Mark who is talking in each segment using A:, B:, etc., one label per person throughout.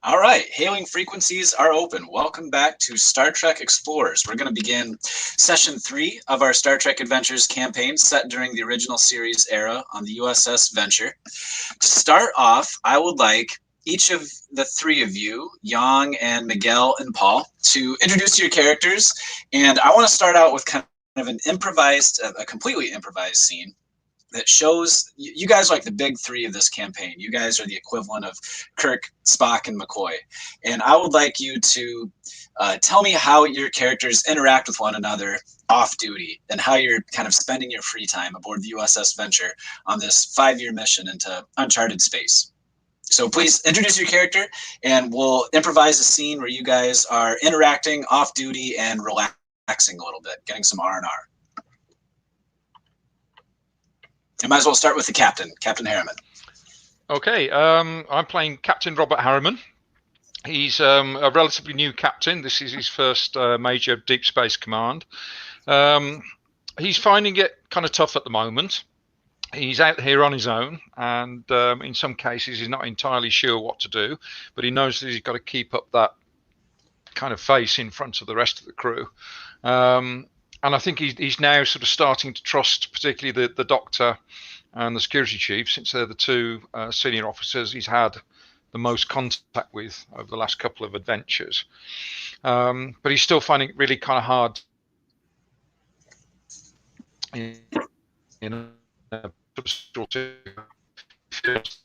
A: All right, hailing frequencies are open. Welcome back to Star Trek Explorers. We're going to begin session 3 of our Star Trek Adventures campaign set during the original series era on the U.S.S. Venture. To start off, I would like each of the three of you, Yong and Miguel and Paul, to introduce your characters. And I want to start out with kind of an improvised, a completely improvised scene that shows you guys are like the big three of this campaign. You guys are the equivalent of Kirk, Spock, and McCoy. And I would like you to tell me how your characters interact with one another off duty and how you're kind of spending your free time aboard the U.S.S. Venture on this 5-year mission into uncharted space. So please introduce your character and we'll improvise a scene where you guys are interacting off duty and relaxing a little bit, getting some R&R. You might as well start with the captain, Captain Harriman.
B: Okay, I'm playing Captain Robert Harriman. He's a relatively new captain. This is his first major Deep Space Command. He's finding it kind of tough at the moment. He's out here on his own, and in some cases he's not entirely sure what to do, but he knows that he's got to keep up that kind of face in front of the rest of the crew. And I think he's now sort of starting to trust particularly the doctor and the security chief, since they're the two senior officers he's had the most contact with over the last couple of adventures. But he's still finding it really kind of hard. There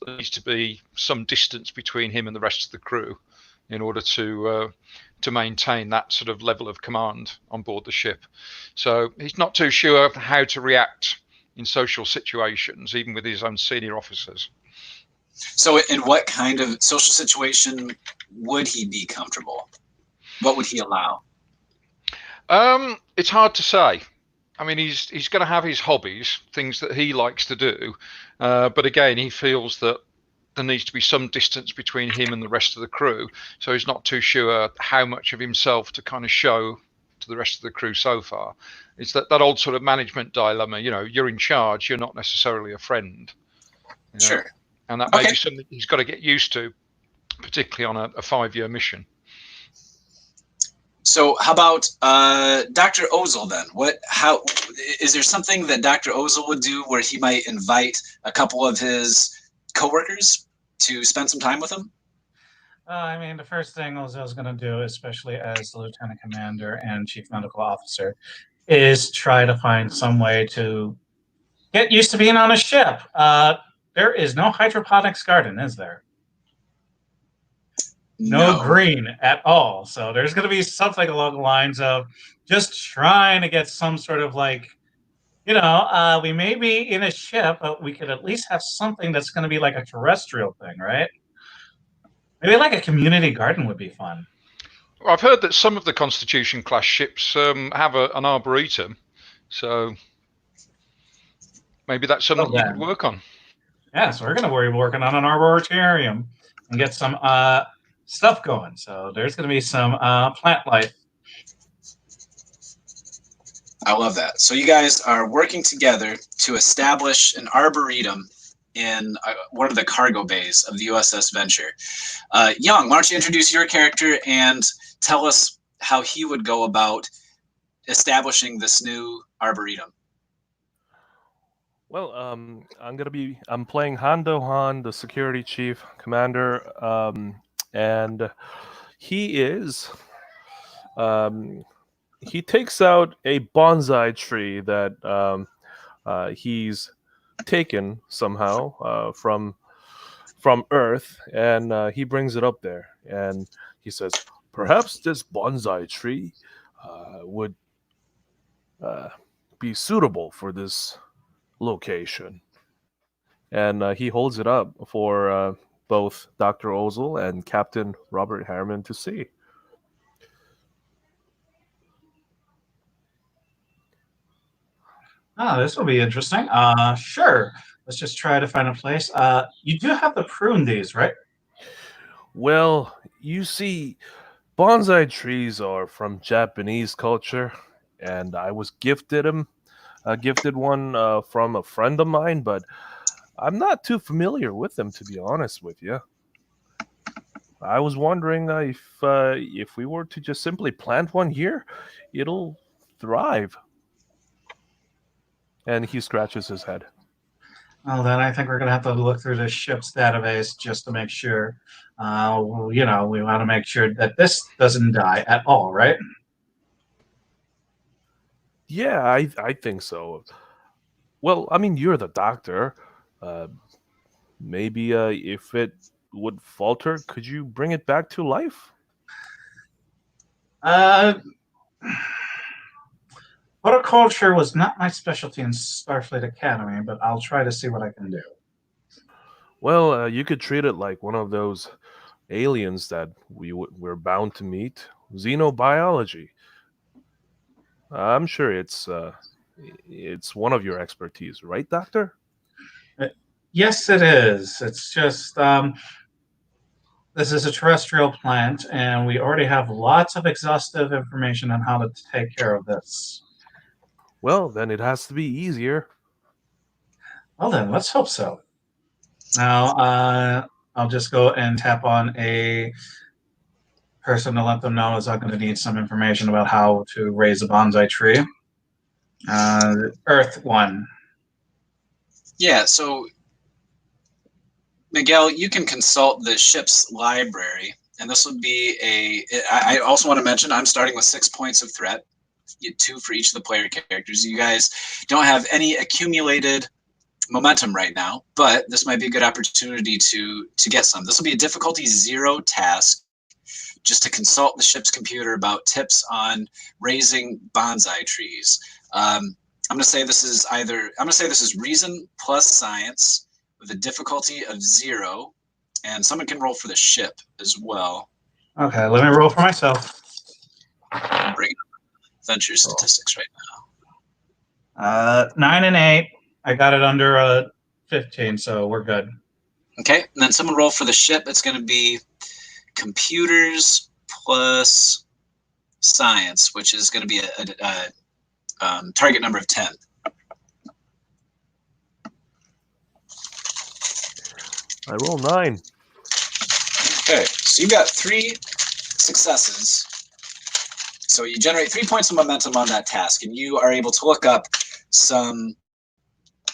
B: needs to be some distance between him and the rest of the crew in order to maintain that sort of level of command on board the ship. So he's not too sure how to react in social situations, even with his own senior officers.
A: So in what kind of social situation would he be comfortable? What would he allow?
B: It's hard to say. I mean, he's going to have his hobbies, things that he likes to do. But again, he feels that there needs to be some distance between him and the rest of the crew. So he's not too sure how much of himself to kind of show to the rest of the crew so far. It's that old sort of management dilemma, you're in charge, you're not necessarily a friend.
A: Sure.
B: And that may be something he's got to get used to, particularly on a 5-year mission.
A: So how about Dr. Ozil then? How is there something that Dr. Ozil would do where he might invite a couple of his coworkers to spend some time with him?
C: I mean, the first thing Ozil's going to do, especially as the lieutenant commander and chief medical officer, is try to find some way to get used to being on a ship. There is no hydroponics garden, is there? No green at all. So there's going to be something along the lines of just trying to get some sort of like, we may be in a ship, but we could at least have something that's going to be like a terrestrial thing, right? Maybe like a community garden would be fun.
B: Well, I've heard that some of the Constitution class ships have an arboretum, so maybe that's something you could work on.
C: Yeah, so we're going to be working on an arboretum and get some stuff going. So there's going to be some plant life.
A: I love that. So you guys are working together to establish an arboretum in one of the cargo bays of the U.S.S. Venture. Yong, why don't you introduce your character and tell us how he would go about establishing this new arboretum?
D: Well, I'm playing Hando Han, the security chief commander, and he takes out a bonsai tree that he's taken somehow from Earth, and he brings it up there, and he says, perhaps this bonsai tree would be suitable for this location. And he holds it up for both Dr. Ozil and Captain Robert Harriman to see.
C: This will be interesting. Sure. Let's just try to find a place. You do have the prune days, right?
D: Well, you see, bonsai trees are from Japanese culture, and I was gifted one from a friend of mine, but I'm not too familiar with them, to be honest with you. I was wondering if we were to just simply plant one here, it'll thrive. And he scratches his head.
C: Well, then I think we're going to have to look through the ship's database just to make sure. We want to make sure that this doesn't die at all, right?
D: Yeah, I think so. Well, I mean, you're the doctor. Uh, maybe if it would falter, could you bring it back to life?
C: Uh, Horticulture was not my specialty in Starfleet Academy, but I'll try to see what I can do.
D: Well, you could treat it like one of those aliens that we're bound to meet. Xenobiology. I'm sure it's one of your expertise, right, Doctor?
C: Yes, it is. It's just this is a terrestrial plant, and we already have lots of exhaustive information on how to take care of this.
D: Well, then it has to be easier.
C: Well, then, let's hope so. Now, I'll just go and tap on a person to let them know is I'm going to need some information about how to raise a bonsai tree. Earth 1.
A: Yeah, so Miguel, you can consult the ship's library, and this would be I also want to mention I'm starting with 6 points of threat, 2 for each of the player characters. You guys don't have any accumulated momentum right now, but this might be a good opportunity to get some. This will be a difficulty 0 task, just to consult the ship's computer about tips on raising bonsai trees. I'm going to say this is reason plus science with a difficulty of 0, and someone can roll for the ship as well.
C: Okay, let me roll for myself.
A: I'm bringing up adventure statistics right now.
C: 9 and 8. I got it under 15, so we're good.
A: Okay, and then someone roll for the ship. It's going to be computers plus science, which is going to be a target number of 10.
D: I roll 9.
A: Okay, so you got 3 successes. So you generate 3 points of momentum on that task, and you are able to look up some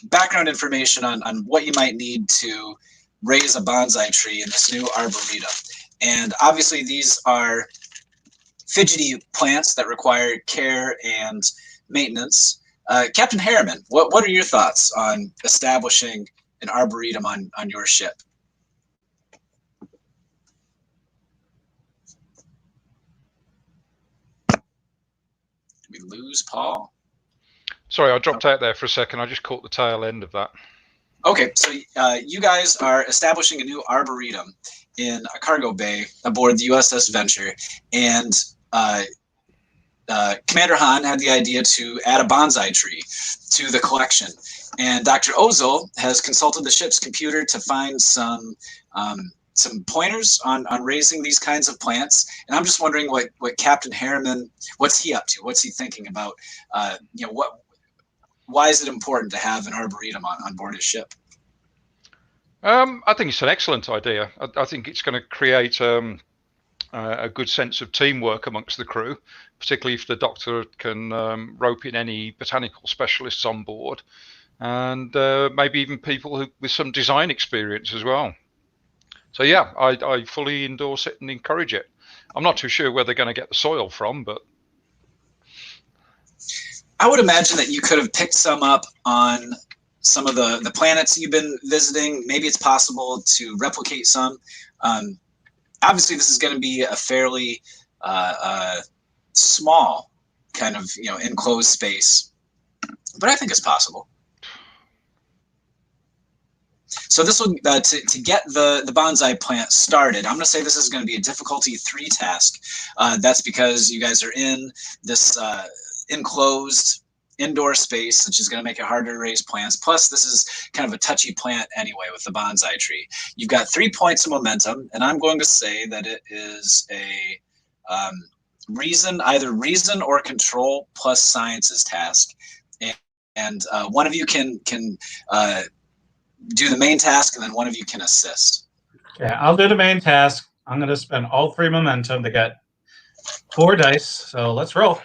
A: background information on what you might need to raise a bonsai tree in this new arboretum. And obviously these are fidgety plants that require care and maintenance. Captain Harriman, what are your thoughts on establishing an arboretum on your ship? Did we lose Paul?
B: Sorry, I dropped out there for a second. I just caught the tail end of that.
A: Okay, so you guys are establishing a new arboretum in a cargo bay aboard the U.S.S. Venture, and Commander Han had the idea to add a bonsai tree to the collection. And Dr. Ozil has consulted the ship's computer to find some pointers on raising these kinds of plants. And I'm just wondering what Captain Harriman, what's he up to? What's he thinking about? Why is it important to have an arboretum on board his ship?
B: I think it's an excellent idea. I think it's going to create a good sense of teamwork amongst the crew, particularly if the doctor can rope in any botanical specialists on board, and maybe even people with some design experience as well. So yeah, I fully endorse it and encourage it. I'm not too sure where they're going to get the soil from, but
A: I would imagine that you could have picked some up on some of the planets you've been visiting. Maybe it's possible to replicate some. Obviously, this is going to be a fairly small kind of enclosed space, but I think it's possible. So this will to get the bonsai plant started. I'm going to say this is going to be a difficulty 3 task. That's because you guys are in this enclosed indoor space, which is going to make it harder to raise plants. Plus, this is kind of a touchy plant anyway with the bonsai tree. You've got 3 points of momentum, and I'm going to say that it is a either reason or control plus sciences task, and one of you can do the main task, and then one of you can assist.
C: Okay, I'll do the main task. I'm going to spend all 3 momentum to get 4 dice. So let's roll.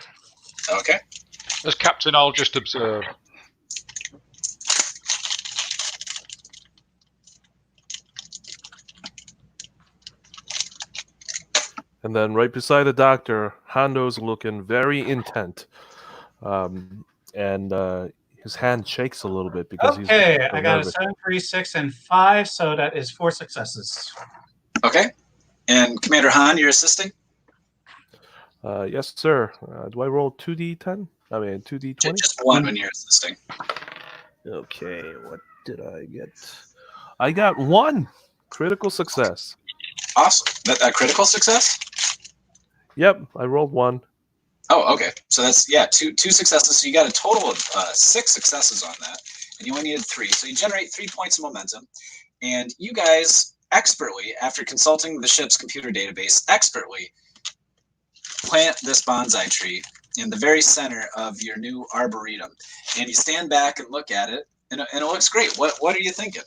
A: Okay.
B: As captain, I'll just observe.
D: And then right beside the doctor, Hando's looking very intent. And his hand shakes a little bit because he's
C: Okay,
D: so
C: I got
D: nervous.
C: a 7, 3, 6, and 5, so that is 4 successes.
A: Okay. And Commander Han, you're assisting?
D: Yes, sir. Do I roll 2d10? I mean, 2d20?
A: Just one when you're assisting.
D: Okay, what did I get? I got 1 critical success.
A: Awesome. That critical success?
D: Yep, I rolled 1.
A: Oh, okay. So that's, yeah, two successes. So you got a total of 6 successes on that. And you only needed 3. So you generate 3 points of momentum. And you guys expertly, after consulting the ship's computer database, expertly plant this bonsai tree in the very center of your new arboretum. And you stand back and look at it, and it looks great. What are you thinking?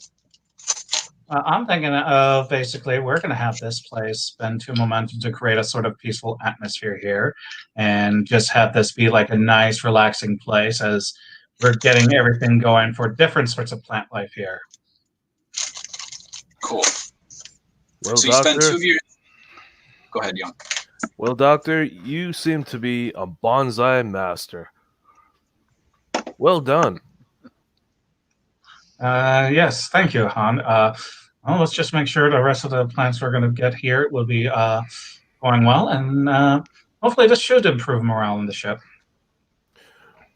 C: I'm thinking of basically we're going to have this place spend 2 momentum to create a sort of peaceful atmosphere here and just have this be like a nice, relaxing place as we're getting everything going for different sorts of plant life here.
A: Cool.
D: Well,
A: So you
D: doctor,
A: spend 2 of your... Go ahead, Yong.
D: well, doctor, you seem to be a bonsai master. Well done.
C: Yes, thank you, Han. Well, let's just make sure the rest of the plants we're going to get here will be going well, and hopefully this should improve morale in the ship.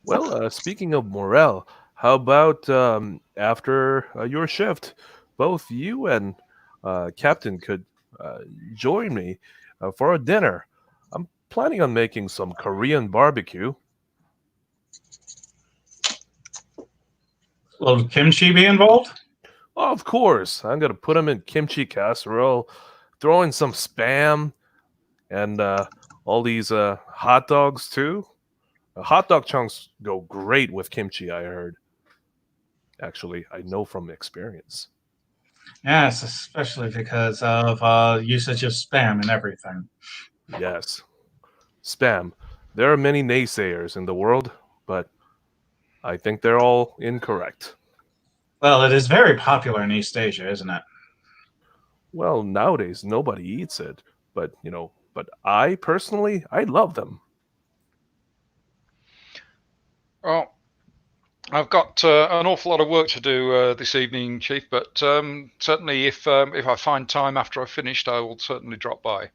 D: Well, speaking of morale, how about after your shift, both you and Captain could join me for a dinner. I'm planning on making some Korean barbecue.
C: Will kimchi be involved?
D: Oh, of course, I'm gonna put them in kimchi casserole, throw in some spam, and all these hot dogs too. Hot dog chunks go great with kimchi, I heard. Actually, I know from experience.
C: Yes, especially because of usage of spam and everything.
D: Yes. Spam. There are many naysayers in the world, but I think they're all incorrect.
C: Well, it is very popular in East Asia, isn't it?
D: Well, nowadays nobody eats it, but but I personally, I love them.
B: Well, I've got an awful lot of work to do this evening, Chief, but certainly if I find time after I've finished, I will certainly drop by.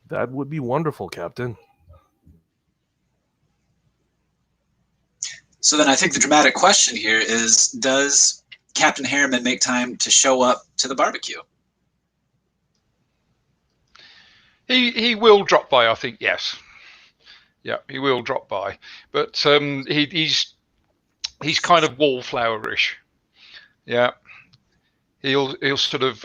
D: That would be wonderful, Captain.
A: So then I think the dramatic question here is, does Captain Harriman make time to show up to the barbecue?
B: He will drop by, I think, yes. Yeah, he will drop by. But he's kind of wallflowerish. Yeah. He'll sort of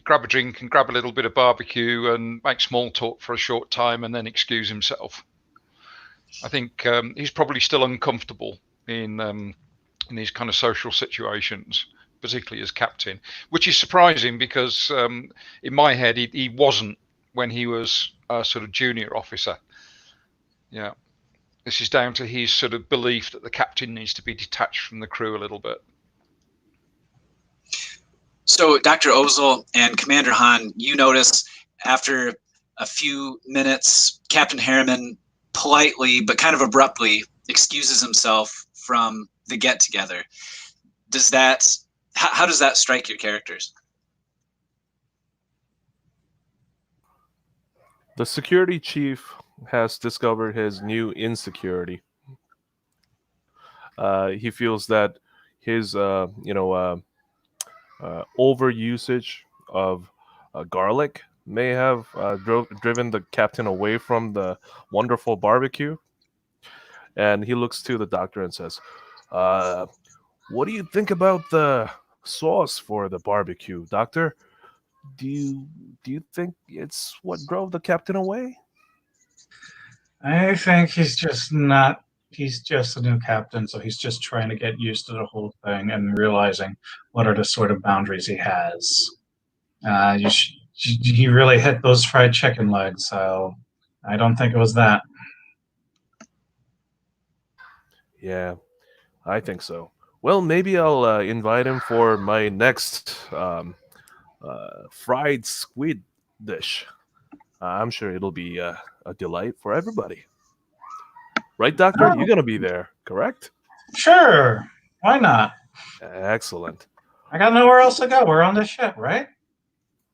B: grab a drink and grab a little bit of barbecue and make small talk for a short time and then excuse himself. I think he's probably still uncomfortable in these kind of social situations, particularly as captain, which is surprising because in my head he wasn't when he was a sort of junior officer. Yeah, this is down to his sort of belief that the captain needs to be detached from the crew a little bit.
A: So, Dr. Ozil and Commander Han, you notice after a few minutes, Captain Harriman politely but kind of abruptly excuses himself from the get-together. How does that strike your characters?
D: The security chief has discovered his new insecurity. He feels that his over usage of garlic may have driven the captain away from the wonderful barbecue. And he looks to the doctor and says, what do you think about the sauce for the barbecue, doctor? Do you think it's what drove the captain away?
C: I think he's just not. He's just a new captain, so he's just trying to get used to the whole thing and realizing what are the sort of boundaries he has. he really hit those fried chicken legs. So I don't think it was that.
D: Yeah, I think so. Well, maybe I'll invite him for my next fried squid dish. I'm sure it'll be a delight for everybody. Right, Doctor?
C: Oh,
D: You're going to be there, correct?
C: sure. Why not?
D: Excellent.
C: I got nowhere else to go. We're on the ship, right?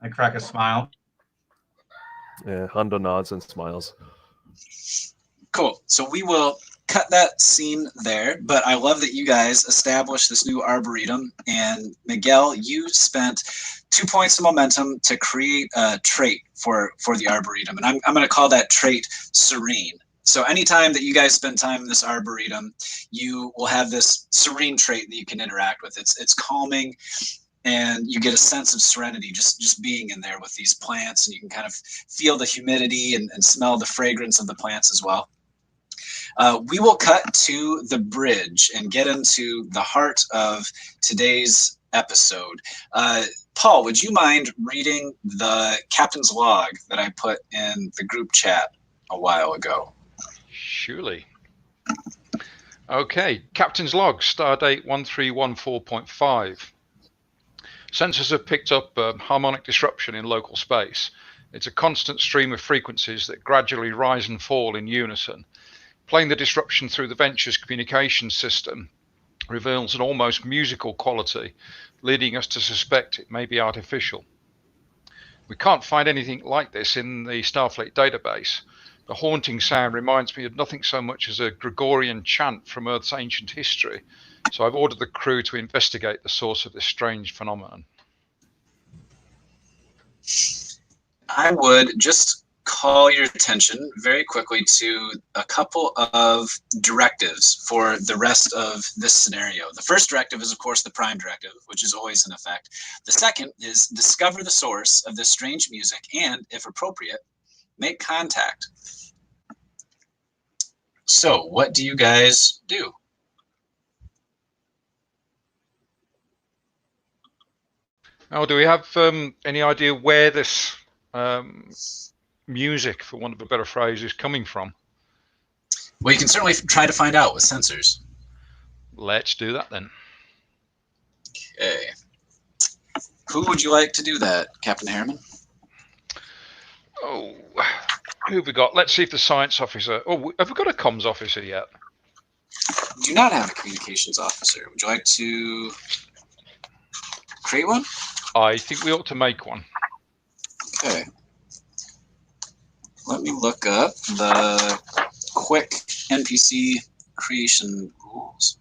C: I crack a smile.
D: Yeah, Hando nods and smiles.
A: Cool. So we will cut that scene there, but I love that you guys established this new arboretum. And Miguel, you spent 2 points of momentum to create a trait for the arboretum, and I'm going to call that trait serene. So anytime that you guys spend time in this arboretum, you will have this serene trait that you can interact with. It's calming, and you get a sense of serenity just being in there with these plants, and you can kind of feel the humidity and smell the fragrance of the plants as well. We will cut to the bridge and get into the heart of today's episode. Paul, would you mind reading the captain's log that I put in the group chat a while ago?
B: Surely. Okay, captain's log, stardate 1314.5. Sensors have picked up harmonic disruption in local space. It's a constant stream of frequencies that gradually rise and fall in unison. Playing the disruption through the Venture's communication system reveals an almost musical quality, leading us to suspect it may be artificial. We can't find anything like this in the Starfleet database. The haunting sound reminds me of nothing so much as a Gregorian chant from Earth's ancient history, so I've ordered the crew to investigate the source of this strange phenomenon.
A: I would just call your attention very quickly to a couple of directives for the rest of this scenario. The first directive is, of course, the Prime Directive, which is always in effect. The second is discover the source of this strange music and, if appropriate, make contact. So, what do you guys do?
B: Oh, do we have any idea where this music, for want of a better phrase, is coming from?
A: Well, you can certainly try to find out with sensors.
B: Let's do that then.
A: Okay. Who would you like to do that, Captain Harriman?
B: Oh, who have we got? Let's see if the science officer... Oh, have we got a comms officer yet?
A: We do not have a communications officer. Would you like to create one?
B: I think we ought to make one.
A: Okay. Let me look up the quick NPC creation rules.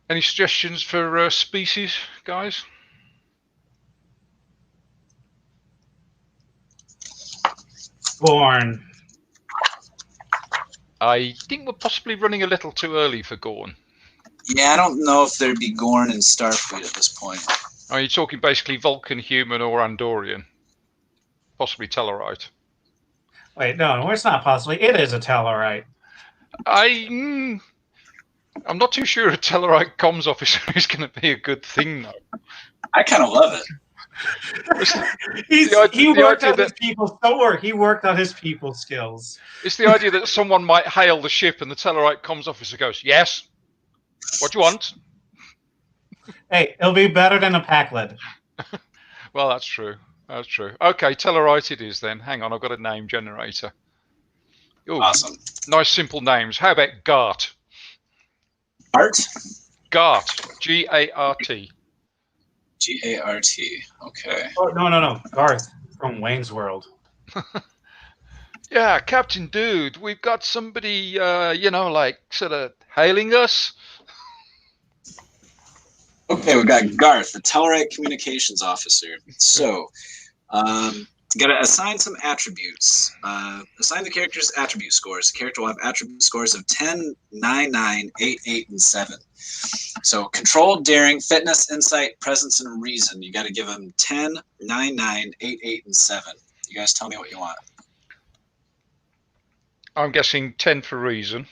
B: Any suggestions for species, guys?
C: Born.
B: I think we're possibly running a little too early for Gorn.
A: Yeah, I don't know if there'd be Gorn in Starfleet at this point.
B: Are you talking basically Vulcan, human, or Andorian? Possibly Tellarite.
C: Wait, no, it's not possibly. It is a Tellarite.
B: I'm not too sure a Tellarite comms officer is going to be a good thing, though.
A: I kind of love it.
C: He worked on his people. Don't worry, he worked on his people skills.
B: It's the idea that someone might hail the ship and the Tellarite comms officer goes, "Yes, what do you want?"
C: Hey, it'll be better than a Pakled.
B: Well, that's true. That's true. Okay, Tellarite it is then. Hang on, I've got a name generator. Ooh,
A: Awesome.
B: Nice simple names. How about Gart?
A: Art?
B: Gart. G-A-R-T.
A: G-A-R-T. Okay.
C: Oh, no. Garth from Wayne's World.
B: Yeah, Captain Dude, we've got somebody, sort of hailing us.
A: Okay, we've got Garth, the Tellarite communications officer. So, got to assign some attributes. Assign the character's attribute scores. The character will have attribute scores of 10, 9, 9, 8, 8, and 7. So, control, daring, fitness, insight, presence, and reason. You got to give them 10, 9, 9, 8, 8, and 7. You guys tell me what you want.
B: I'm guessing 10 for reason.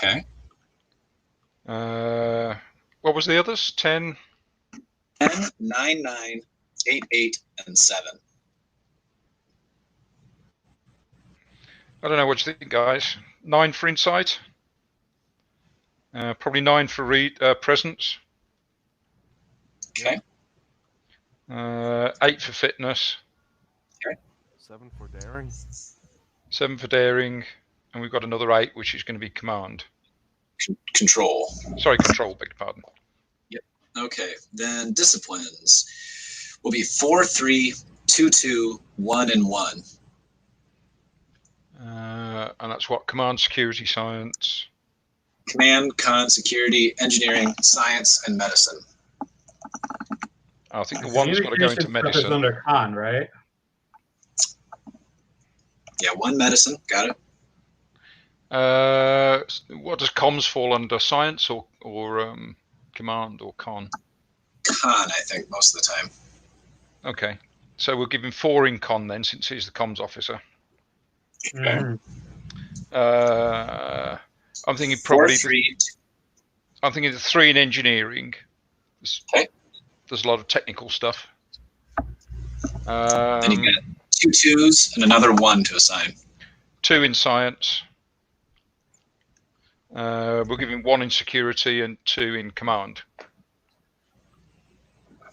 A: Okay.
B: was the others? 10?
A: 10, 9, 9, 8, 8, and 7.
B: I don't know what you think, guys. 9 for insight. Probably 9 for presence.
A: Okay.
B: 8 for fitness.
A: Okay.
D: 7 for daring.
B: 7 for daring, and we've got another 8, which is going to be command.
A: Control.
B: Sorry, control. Beg your pardon.
A: Yep. Okay. Then disciplines will be 4, 3, 2, 2, 1, and 1.
B: And that's what? Command, security, science.
A: Command, con, security, engineering, science, and medicine.
B: I think the one's got to go into
C: Communication stuff is
B: medicine.
C: under con, right?
A: Yeah, 1 medicine. Got it.
B: What does comms fall under? Science or command or con?
A: Con, I think, most of the time.
B: Okay. So we'll give him 4 in con then, since he's the comms officer.
C: Mhm.
B: I'm thinking
A: 4,
B: probably
A: 3.
B: I'm thinking the 3 in engineering.
A: Okay.
B: There's a lot of technical stuff.
A: Then you get 2 2s and another 1 to assign.
B: 2 in science. We'll give him 1 in security and 2 in command.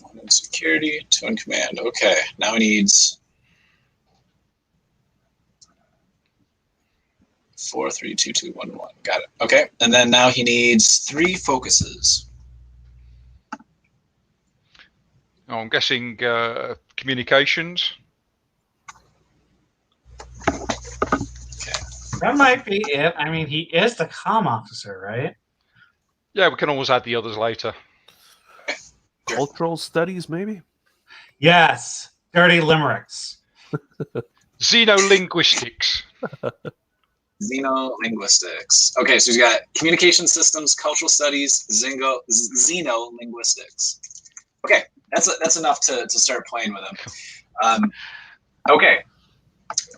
A: 1 in security, 2 in command. Okay. Now he needs 4, 3, 2, 2, 1, 1. Got it. Okay. And then now he needs 3 focuses.
B: Oh, I'm guessing communications.
C: That might be it. I mean, he is the comm officer, right?
B: Yeah, we can always add the others later.
D: Cultural studies, maybe?
C: Yes. Dirty limericks.
B: Xenolinguistics.
A: Xenolinguistics. Okay, so he's got communication systems, cultural studies, xenolinguistics. Okay, that's enough to start playing with him. Okay,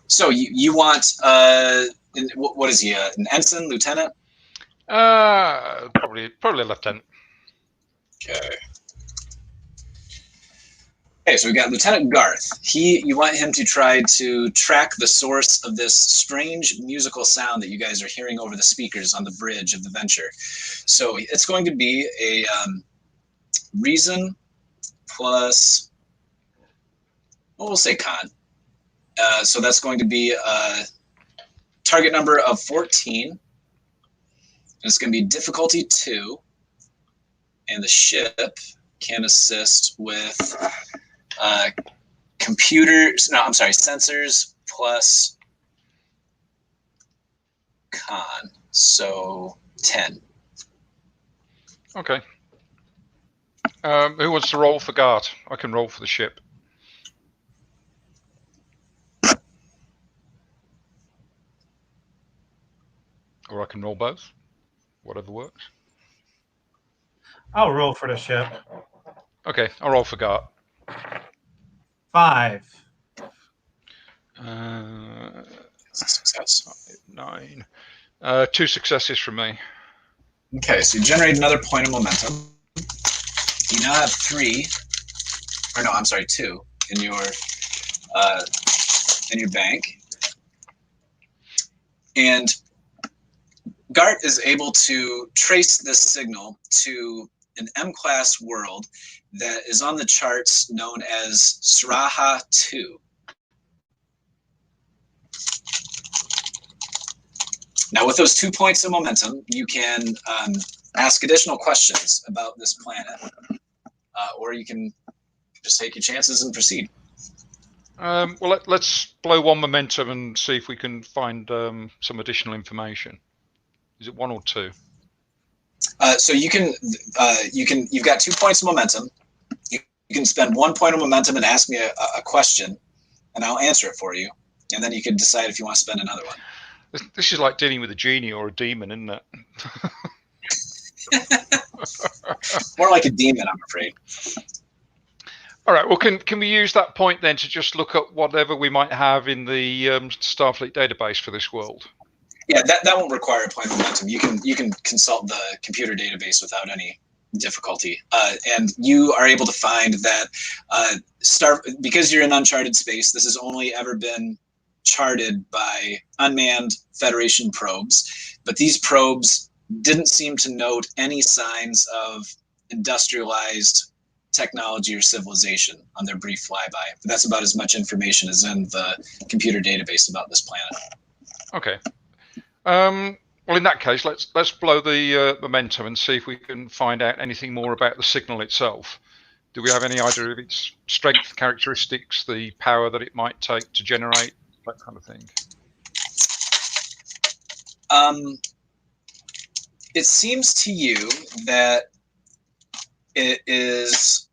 A: so you want what is he? An ensign, lieutenant?
B: Probably a lieutenant.
A: Okay. Okay, so we got Lieutenant Garth. You want him to try to track the source of this strange musical sound that you guys are hearing over the speakers on the bridge of the Venture. So it's going to be a reason plus, well, we'll say con. So that's going to be a target number of 14. And it's going to be difficulty 2. And the ship can assist with sensors plus con. So 10.
B: Okay. Who wants to roll for Gart? I can roll for the ship. Or I can roll both. Whatever works.
C: I'll roll for the ship.
B: Okay, I'll roll for Gart.
C: 5.
A: Success.
B: 9. 2 successes from me.
A: Okay, so you generate another point of momentum. You now have 2 in your bank. And Gart is able to trace this signal to an M-class world that is on the charts known as Sraha 2. Now, with those 2 points of momentum, you can ask additional questions about this planet, or you can just take your chances and proceed.
B: Well, let's blow 1 momentum and see if we can find some additional information. Is it 1 or 2?
A: So you've got 2 points of momentum. You can spend 1 point of momentum and ask me a question, and I'll answer it for you. And then you can decide if you want to spend another one.
B: This is like dealing with a genie or a demon, isn't it?
A: More like a demon, I'm afraid.
B: All right. Well, can we use that point then to just look at whatever we might have in the Starfleet database for this world?
A: Yeah, that won't require a point of momentum. You can consult the computer database without any difficulty, and you are able to find that because you're in uncharted space, this has only ever been charted by unmanned Federation probes, but these probes didn't seem to note any signs of industrialized technology or civilization on their brief flyby. But that's about as much information as in the computer database about this planet.
B: Okay. Well, in that case, let's blow the momentum and see if we can find out anything more about the signal itself. Do we have any idea of its strength characteristics, the power that it might take to generate, that kind of thing?
A: It seems to you that it is,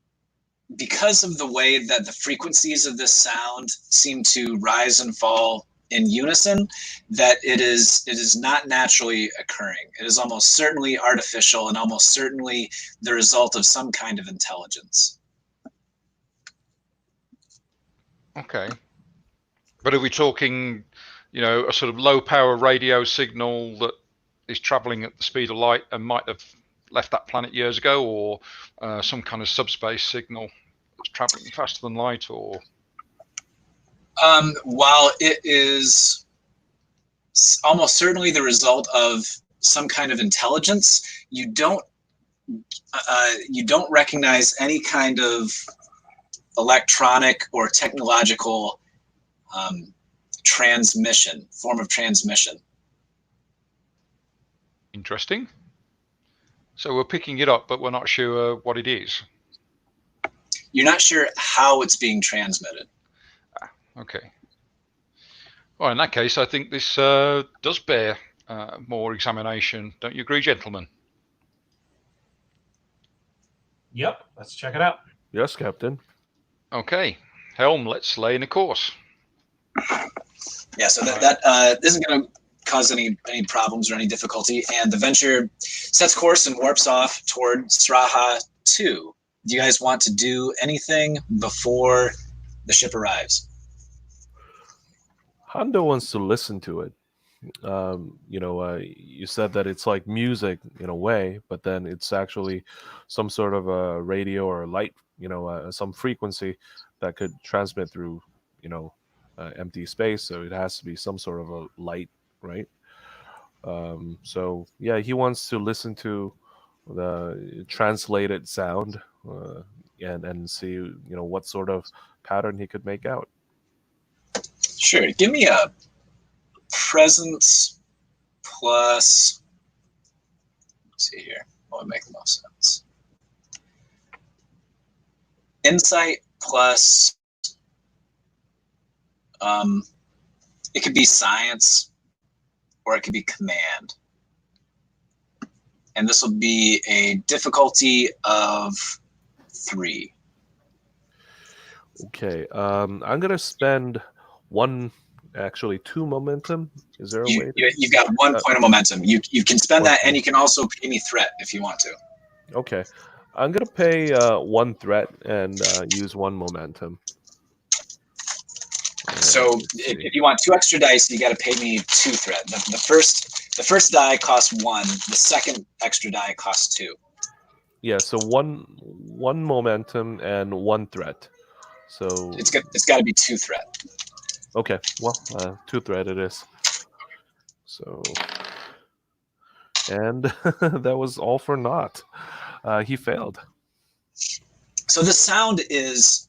A: because of the way that the frequencies of this sound seem to rise and fall in unison, that it is not naturally occurring. It is almost certainly artificial and almost certainly the result of some kind of intelligence.
B: Okay. But are we talking, a sort of low power radio signal that is traveling at the speed of light and might have left that planet years ago, or some kind of subspace signal that's traveling faster than light, or?
A: While it is almost certainly the result of some kind of intelligence, you don't recognize any kind of electronic or technological form of transmission.
B: Interesting. So we're picking it up, but we're not sure what it is.
A: You're not sure how it's being transmitted.
B: Okay. Well, in that case, I think this does bear more examination. Don't you agree, gentlemen?
C: Yep, let's check it out.
D: Yes, Captain.
B: Okay. Helm, let's lay in a course.
A: Yeah, so that isn't going to cause any problems or any difficulty, and the Venture sets course and warps off toward Straha 2. Do you guys want to do anything before the ship arrives?
D: Hando wants to listen to it. You said that it's like music in a way, but then it's actually some sort of a radio or light, some frequency that could transmit through, empty space. So it has to be some sort of a light, right? So yeah, he wants to listen to the translated sound and see, what sort of pattern he could make out.
A: Sure. Give me a presence plus. Let's see here. What would make the most sense? Insight plus. It could be science, or it could be command. And this will be a difficulty of 3.
D: Okay. I'm gonna spend 2 momentum. Is there a way?
A: You've got 1 point of momentum. You can spend that, and you can also pay me threat if you want to.
D: Okay. I'm gonna pay 1 threat and use 1 momentum.
A: So if you want 2 extra dice, you got to pay me 2 threat. The first die costs 1. The second extra die costs 2.
D: Yeah. So one momentum and 1 threat. So
A: it's got to be 2 threat.
D: Okay. Well, 2 threat it is. So, and that was all for naught. He failed.
A: So the sound is.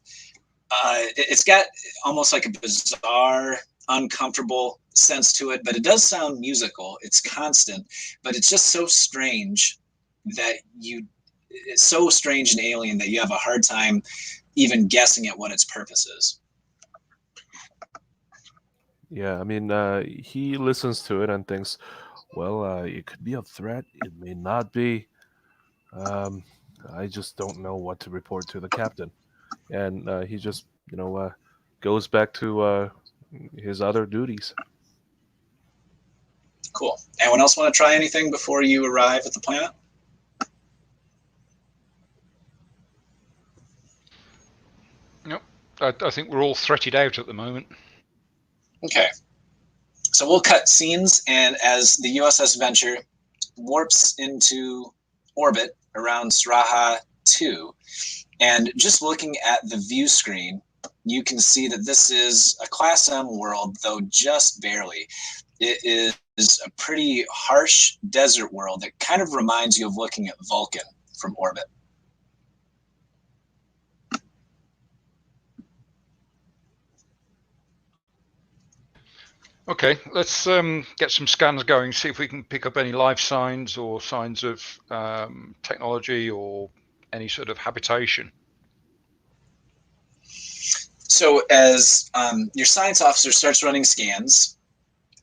A: It's got almost like a bizarre, uncomfortable sense to it, but it does sound musical. It's constant, but it's just so strange that it's so strange and alien that you have a hard time even guessing at what its purpose is.
D: Yeah, I mean, he listens to it and thinks, well, it could be a threat. It may not be. I just don't know what to report to the captain. And he just, goes back to his other duties.
A: Cool. Anyone else want to try anything before you arrive at the planet?
B: Nope. I think we're all threated out at the moment.
A: Okay. So we'll cut scenes, and as the U.S.S. Venture warps into orbit around Sraha 2. And just looking at the view screen, you can see that this is a Class M world, though just barely. It is a pretty harsh desert world that kind of reminds you of looking at Vulcan from orbit.
B: Okay, let's get some scans going, see if we can pick up any life signs or signs of technology or any sort of habitation.
A: So as your science officer starts running scans,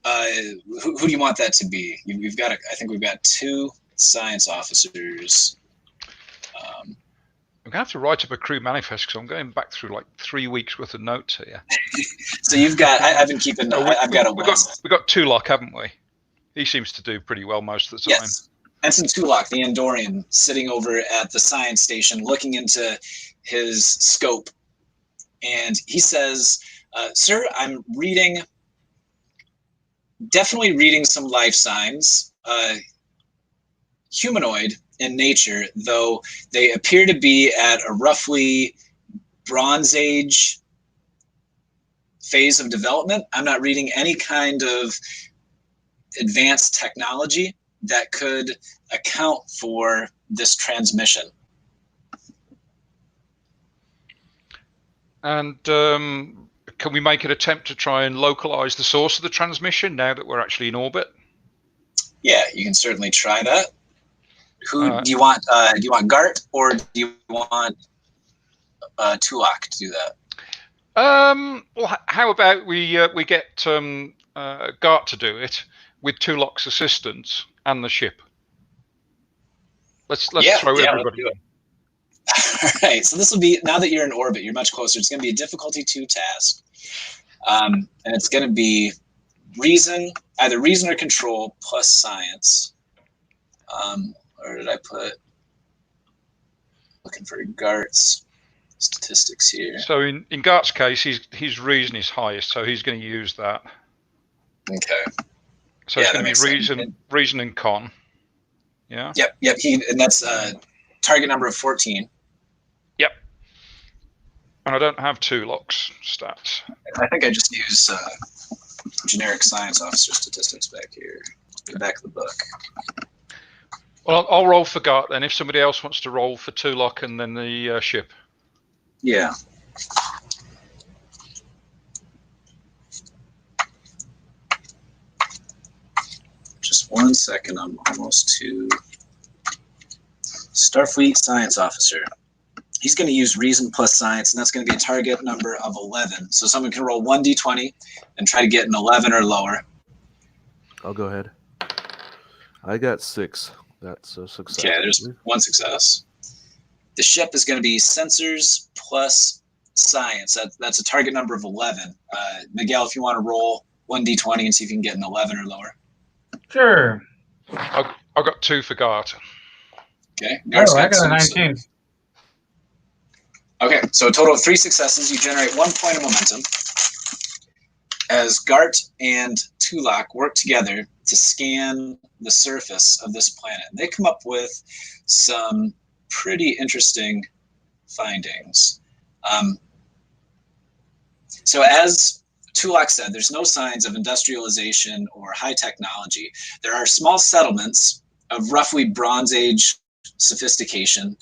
A: who do you want that to be? We've got, I think we've got 2 science officers.
B: I'm going to have to write up a crew manifest because I'm going back through like 3 weeks worth of notes here.
A: So you've got, I've been keeping, I've got a list.
B: We've got Tulok, haven't we? He seems to do pretty well most of the time.
A: Yes. Ensign Tulok, the Andorian, sitting over at the science station looking into his scope. And he says, sir, I'm definitely reading some life signs, humanoid in nature, though they appear to be at a roughly Bronze Age phase of development. I'm not reading any kind of advanced technology that could account for this transmission.
B: And can we make an attempt to try and localize the source of the transmission now that we're actually in orbit?
A: Yeah, you can certainly try that. Who do you want? Do you want Gart or do you want Tulok to do that?
B: Well, how about we get Gart to do it with Tulok's assistance and the ship. Let's throw everybody in.
A: All right, so this will be, now that you're in orbit, you're much closer. It's going to be a difficulty 2 task, and it's going to be reason, either reason or control plus science. Where did I put? Looking for Gart's statistics here.
B: So in Gart's case, his reason is highest, so he's going to use that.
A: Okay.
B: So it's going to be reason and con. Yeah.
A: Yep. And that's target number of 14.
B: Yep. And I don't have Tulok's stats.
A: I think I just use generic science officer statistics back here. Get back to the book.
B: Well, I'll roll for Gart then. If somebody else wants to roll for Tulok and then the ship.
A: Yeah. Just 1 second. I'm almost to Starfleet Science Officer. He's going to use reason plus science, and that's going to be a target number of 11. So someone can roll 1d20 and try to get an 11 or lower.
D: I'll go ahead. I got 6. That's a success.
A: Okay, there's 1 success. The ship is going to be sensors plus science. That's a target number of 11. Miguel, if you want to roll 1d20 and see if you can get an 11 or lower.
C: Sure.
B: I've got 2 for Gart.
A: Okay.
C: I got a 19.
A: Okay, so a total of 3 successes. You generate 1 point of momentum as Gart and Tulok work together to scan the surface of this planet. They come up with some pretty interesting findings. So as Tulok said, there's no signs of industrialization or high technology. There are small settlements of roughly Bronze Age sophistication,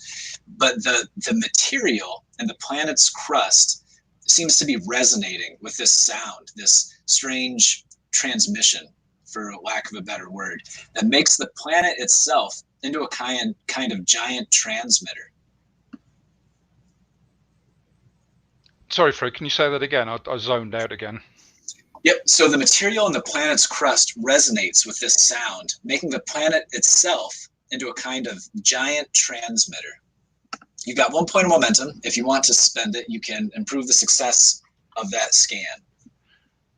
A: but the material in the planet's crust seems to be resonating with this sound, this strange transmission, for lack of a better word, that makes the planet itself into a kind of giant transmitter.
B: Sorry, Fred, can you say that again? I zoned out again.
A: Yep, so the material in the planet's crust resonates with this sound, making the planet itself into a kind of giant transmitter. You've got 1 point of momentum. If you want to spend it, you can improve the success of that scan.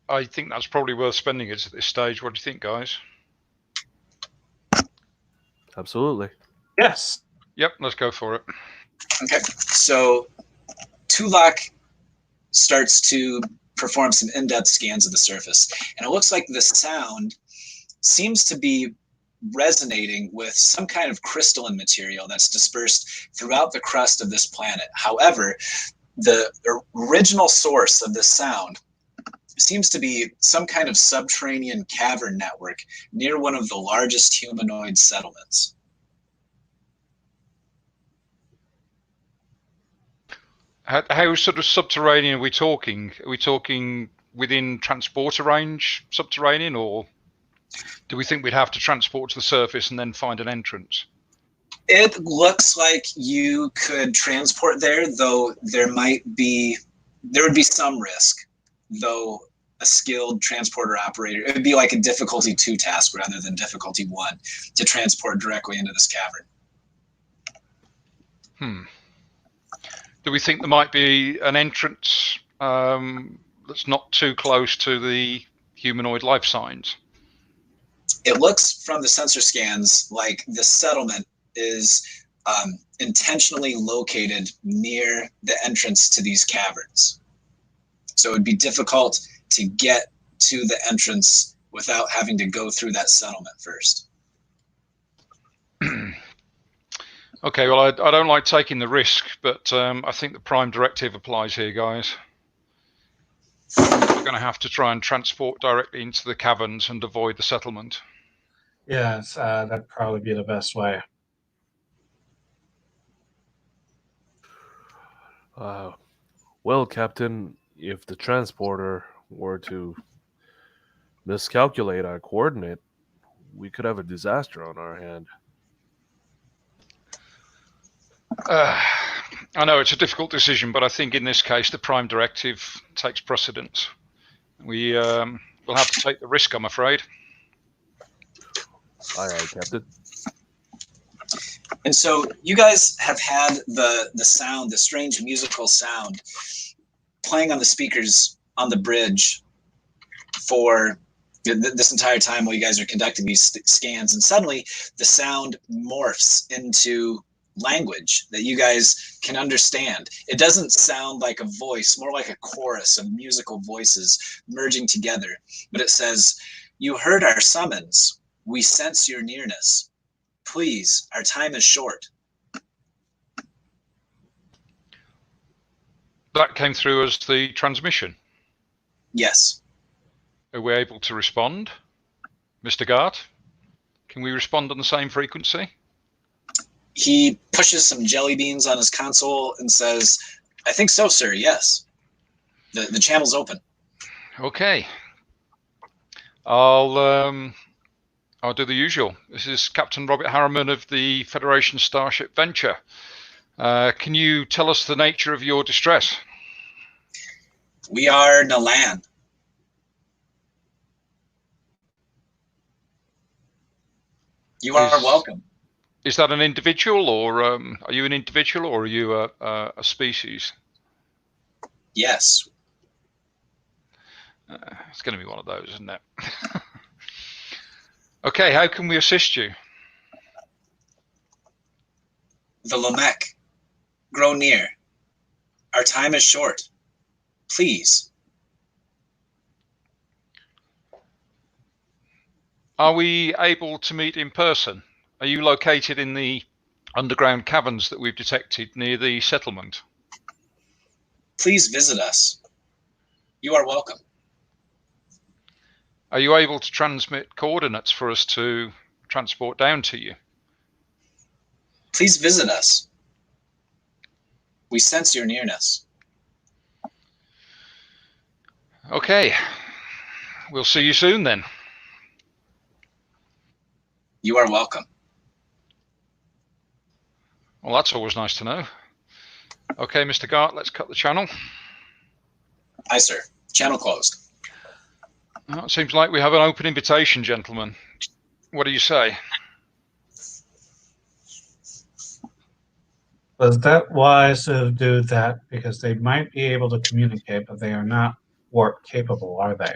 B: I think that's probably worth spending it at this stage. What do you think, guys?
D: Absolutely.
C: Yes.
B: Yep, let's go for it.
A: Okay, so Tulok starts to perform some in-depth scans of the surface, and it looks like the sound seems to be resonating with some kind of crystalline material that's dispersed throughout the crust of this planet. However, the original source of this sound seems to be some kind of subterranean cavern network near one of the largest humanoid settlements.
B: How sort of subterranean are we talking? Are we talking within transporter range subterranean, or do we think we'd have to transport to the surface and then find an entrance?
A: It looks like you could transport there, though there would be some risk, though a skilled transporter operator, it would be like a difficulty 2 task rather than difficulty 1 to transport directly into this cavern.
B: Do we think there might be an entrance that's not too close to the humanoid life signs?
A: It looks from the sensor scans like the settlement is intentionally located near the entrance to these caverns. So it would be difficult to get to the entrance without having to go through that settlement first.
B: Okay, well, I don't like taking the risk, but I think the Prime Directive applies here, guys. We're going to have to try and transport directly into the caverns and avoid the settlement.
C: Yes, that'd probably be the best way.
D: Well, Captain, if the transporter were to miscalculate our coordinate, we could have a disaster on our hand.
B: I know it's a difficult decision, but I think in this case the Prime Directive takes precedence. We will have to take the risk, I'm afraid.
D: Aye, aye, Captain.
A: And so you guys have had the sound, the strange musical sound, playing on the speakers on the bridge for this entire time while you guys are conducting these scans. And suddenly the sound morphs into language that you guys can understand. It doesn't sound like a voice, more like a chorus of musical voices merging together. But it says, "You heard our summons. We sense your nearness. Please, our time is short."
B: That came through as the transmission.
A: Yes.
B: Are we able to respond? Mr. Gart, can we respond on the same frequency?
A: He pushes some jelly beans on his console and says, "I think so, sir, yes. The channel's open."
B: Okay. I'll do the usual. This is Captain Robert Harriman of the Federation Starship Venture. Can you tell us the nature of your distress?
A: We are Nalan. You are welcome.
B: Is that an individual, or are you an individual, or are you a species?
A: Yes.
B: It's going to be one of those, isn't it? Okay, how can we assist you?
A: The Lamech, grow near. Our time is short. Please.
B: Are we able to meet in person? Are you located in the underground caverns that we've detected near the settlement?
A: Please visit us. You are welcome.
B: Are you able to transmit coordinates for us to transport down to you?
A: Please visit us. We sense your nearness.
B: Okay. We'll see you soon then.
A: You are welcome.
B: Well, that's always nice to know. Okay, Mr. Gart, let's cut the channel.
A: Aye, sir. Channel closed.
B: It seems like we have an open invitation, gentlemen. What do you say?
C: Was that wise to do that? Because they might be able to communicate, but they are not warp capable, are they?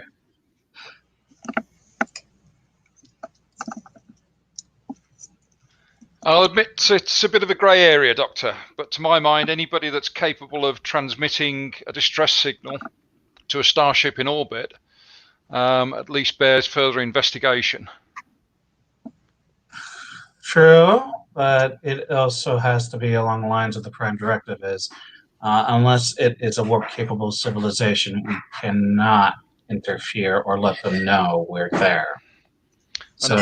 B: I'll admit it's a bit of a grey area, Doctor, but to my mind, anybody that's capable of transmitting a distress signal to a starship in orbit at least bears further investigation.
C: True, but it also has to be along the lines of the Prime Directive is, unless it is a warp-capable civilization, we cannot interfere or let them know we're there.
B: And
C: So
B: at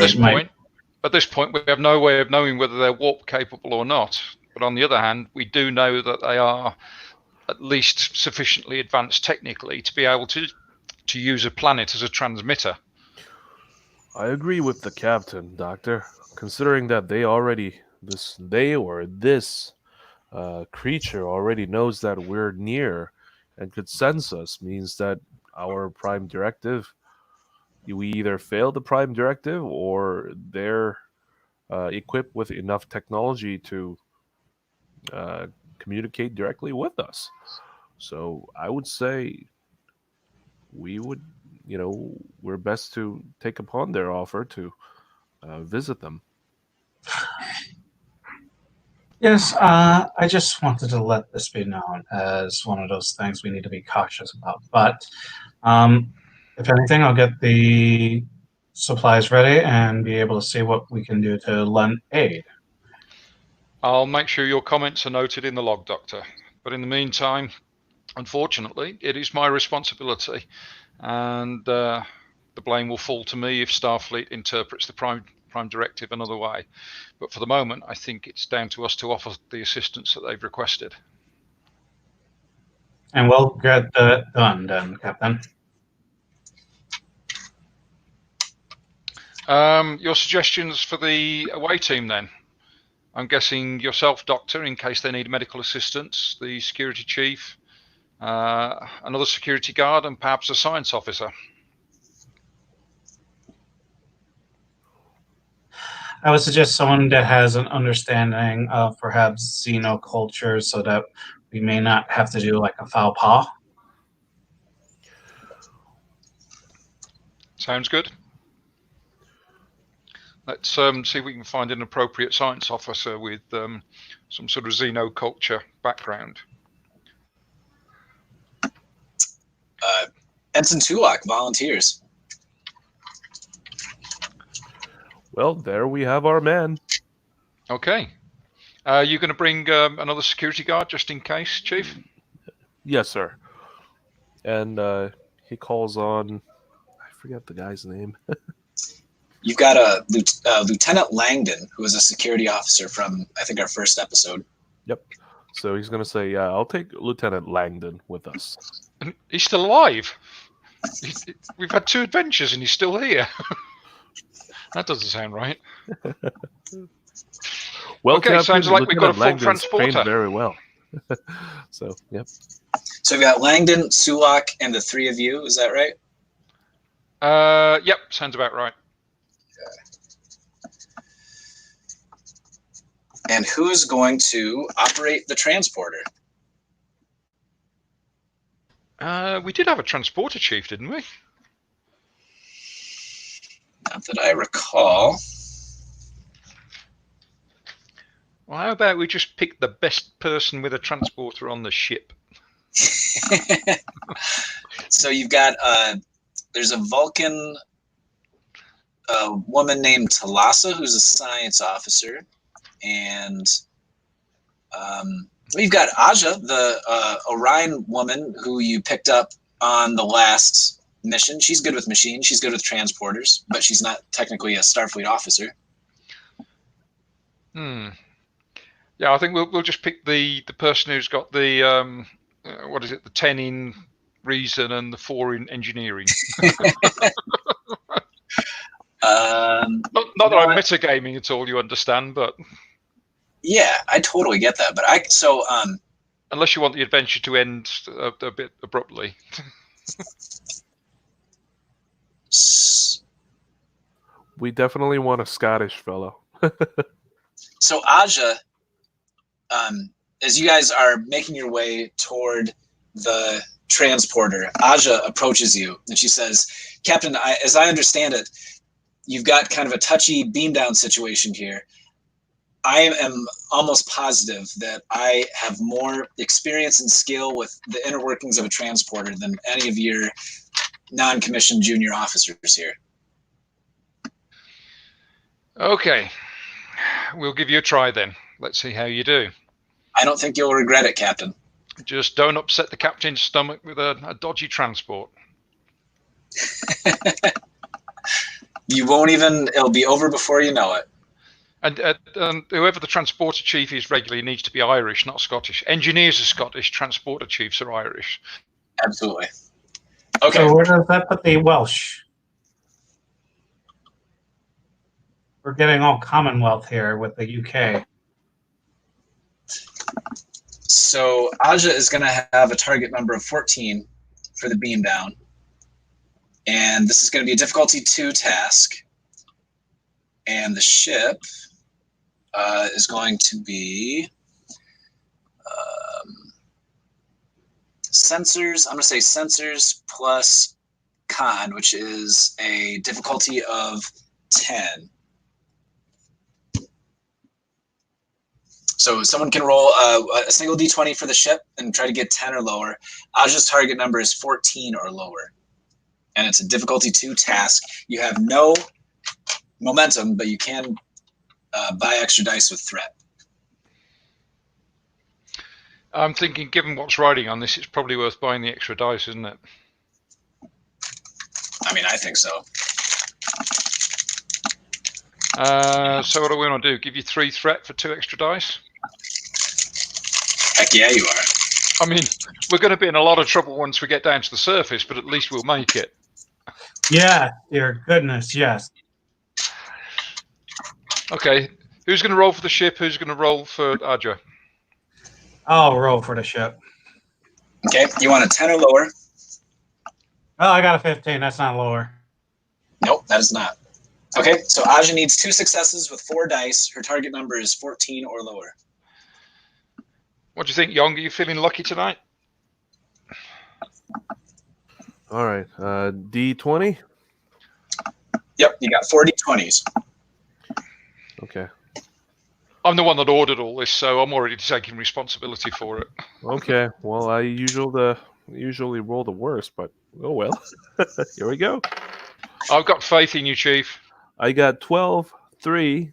B: this point, we have no way of knowing whether they're warp capable or not. But on the other hand, we do know that they are at least sufficiently advanced technically to be able to use a planet as a transmitter.
D: I agree with the captain, Doctor. Considering that this creature already knows that we're near and could sense us, means that our Prime Directive, we either fail the Prime Directive or they're equipped with enough technology to communicate directly with us. So I would say we would, we're best to take upon their offer to visit them.
C: Yes, I just wanted to let this be known as one of those things we need to be cautious about. But if anything, I'll get the supplies ready and be able to see what we can do to lend aid.
B: I'll make sure your comments are noted in the log, Doctor. But in the meantime, unfortunately, it is my responsibility, and the blame will fall to me if Starfleet interprets the Prime Directive another way. But for the moment, I think it's down to us to offer the assistance that they've requested.
C: And we'll get that done then, Captain.
B: Your suggestions for the away team then? I'm guessing yourself, Doctor, in case they need medical assistance, the security chief, another security guard, and perhaps a science officer.
C: I would suggest someone that has an understanding of perhaps xenoculture so that we may not have to do like a foul paw.
B: Sounds good. Let's see if we can find an appropriate science officer with some sort of xenoculture background.
A: Ensign Tulak volunteers.
D: Well, there we have our man.
B: Okay. Are you going to bring another security guard just in case, Chief?
D: Yes, sir. And he calls on, I forget the guy's name.
A: You've got a Lieutenant Langdon, who is a security officer from, I think, our first episode.
D: Yep. So he's going to say, yeah, I'll take Lieutenant Langdon with us.
B: And he's still alive. We've had 2 adventures and he's still here. That doesn't sound right.
D: Well,
B: okay,
D: Captain,
B: sounds like
D: Lieutenant
B: we've got a full
D: Langdon's
B: transporter.
D: trained very well. So, yep.
A: So we've got Langdon, Sulak, and the 3 of you. Is that right?
B: Yep, sounds about right.
A: And who's going to operate the transporter?
B: We did have a transporter chief, didn't we?
A: Not that I recall.
B: Well, how about we just pick the best person with a transporter on the ship?
A: So you've got, there's a Vulcan woman named Talassa, who's a science officer. And we've got Aja, the Orion woman who you picked up on the last mission. She's good with machines. She's good with transporters, but she's not technically a Starfleet officer.
B: Yeah, I think we'll just pick the person who's got the what is it? The 10 in reason and the 4 in engineering. Not that I'm metagaming at all, you understand, but
A: yeah, I totally get that. But
B: unless you want the adventure to end a bit abruptly.
D: We definitely want a Scottish fellow.
A: So Aja, as you guys are making your way toward the transporter, Aja approaches you and she says, Captain, as I understand it, you've got kind of a touchy beam down situation here. I am almost positive that I have more experience and skill with the inner workings of a transporter than any of your non-commissioned junior officers here.
B: Okay. We'll give you a try then. Let's see how you do.
A: I don't think you'll regret it, Captain.
B: Just don't upset the captain's stomach with a dodgy transport.
A: You won't even, it'll be over before you know it.
B: And whoever the transporter chief is regularly needs to be Irish, not Scottish. Engineers are Scottish, transporter chiefs are Irish.
A: Absolutely. Okay.
C: So where does that put the Welsh? We're getting all Commonwealth here with the UK.
A: So Aja is going to have a target number of 14 for the beam down. And this is going to be a difficulty 2 task. And the ship is going to be sensors. I'm going to say sensors plus con, which is a difficulty of 10. So someone can roll a single d20 for the ship and try to get 10 or lower. Aja's target number is 14 or lower. And it's a difficulty 2 task. You have no momentum, but you can buy extra dice with threat.
B: I'm thinking, given what's riding on this, it's probably worth buying the extra dice, isn't it?
A: I mean, I think so.
B: So what do we want to do? Give you 3 threat for 2 extra dice?
A: Heck yeah, you are.
B: I mean, we're going to be in a lot of trouble once we get down to the surface, but at least we'll make it.
C: Yeah, dear goodness, yes.
B: Okay, who's going to roll for the ship? Who's going to roll for Aja?
C: I'll roll for the ship.
A: Okay, you want a 10 or lower?
C: Oh, I got a 15. That's not lower.
A: Nope, that is not. Okay, so Aja needs 2 successes with 4 dice. Her target number is 14 or lower.
B: What do you think, Yong? Are you feeling lucky tonight?
D: All right, D20.
A: Yep, you got 4 d20s.
D: Okay.
B: I'm the one that ordered all this, so I'm already taking responsibility for it.
D: Okay. Well, I usually roll the worst, but oh well. Here we go.
B: I've got faith in you, Chief.
D: I got 12, 3,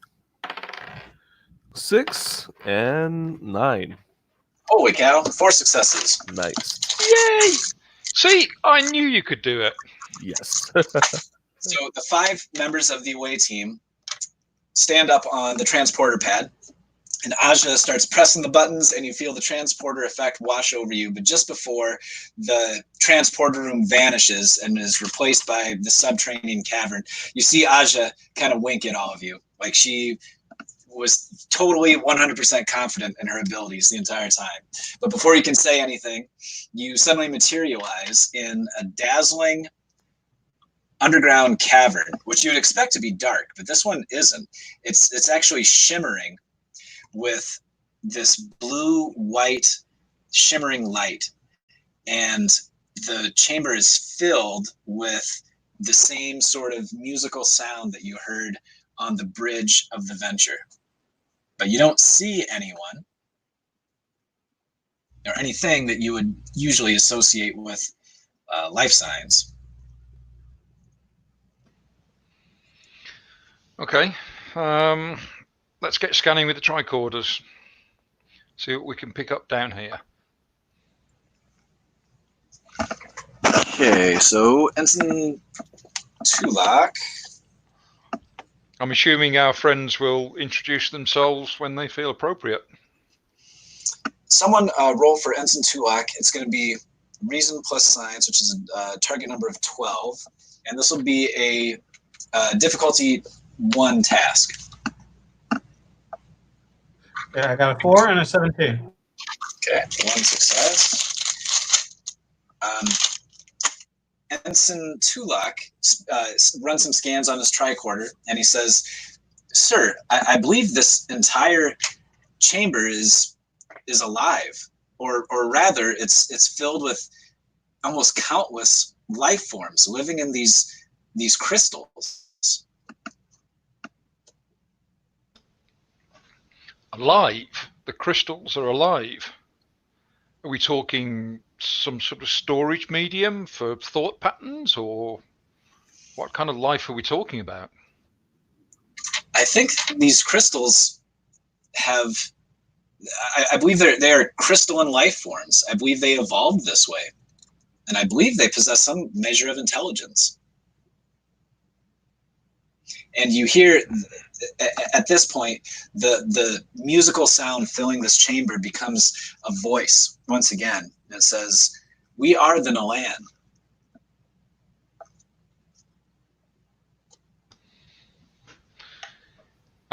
D: 6, and 9.
A: Holy cow, 4 successes.
D: Nice.
B: Yay! See, I knew you could do it.
D: Yes.
A: So the 5 members of the away team stand up on the transporter pad, and Aja starts pressing the buttons, and you feel the transporter effect wash over you. But just before the transporter room vanishes and is replaced by the subterranean cavern, you see Aja kind of wink at all of you. Like she was totally 100% confident in her abilities the entire time. But before you can say anything, you suddenly materialize in a dazzling underground cavern, which you would expect to be dark, but this one isn't. It's actually shimmering with this blue-white shimmering light, and the chamber is filled with the same sort of musical sound that you heard on the bridge of the Venture. But you don't see anyone or anything that you would usually associate with life signs.
B: Okay. Let's get scanning with the tricorders. See what we can pick up down here.
A: Okay, so Ensign Tulak.
B: I'm assuming our friends will introduce themselves when they feel appropriate.
A: Someone roll for Ensign Tulak. It's going to be Reason plus Science, which is a target number of 12. And this will be a difficulty 1 task.
C: Yeah, I got a 4 and a 17.
A: Okay, 1 success. Ensign Tulak runs some scans on his tricorder, and he says, "Sir, I believe this entire chamber is alive, or rather, it's filled with almost countless life forms living in these crystals."
B: Alive? The crystals are alive. Are we talking some sort of storage medium for thought patterns, or what kind of life are we talking about?
A: I think these crystals have, I believe they are crystalline life forms. I believe they evolved this way. And I believe they possess some measure of intelligence. And you hear, at this point, the musical sound filling this chamber becomes a voice once again. It says, "We are the Nalan."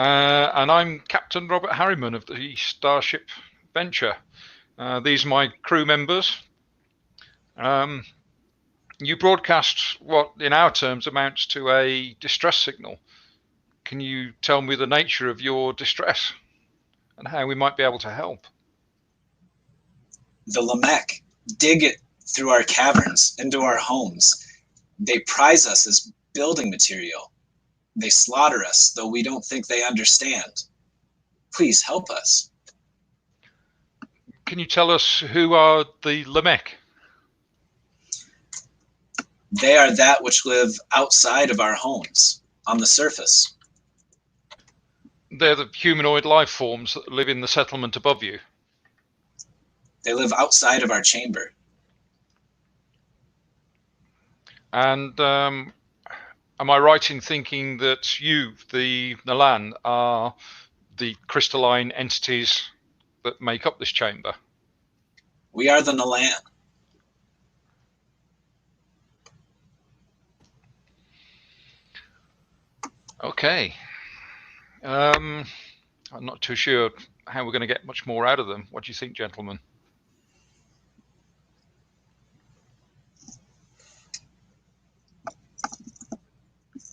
B: And I'm Captain Robert Harriman of the Starship Venture. These are my crew members. You broadcast what, in our terms, amounts to a distress signal. Can you tell me the nature of your distress and how we might be able to help?
A: The Lamech dig it through our caverns into our homes. They prize us as building material. They slaughter us, though we don't think they understand. Please help us.
B: Can you tell us who are the Lamech?
A: They are that which live outside of our homes, on the surface.
B: They're the humanoid life forms that live in the settlement above you.
A: They live outside of our chamber.
B: And am I right in thinking that you, the Nalan, are the crystalline entities that make up this chamber?
A: We are the Nalan.
B: Okay. I'm not too sure how we're going to get much more out of them. What do you think, gentlemen?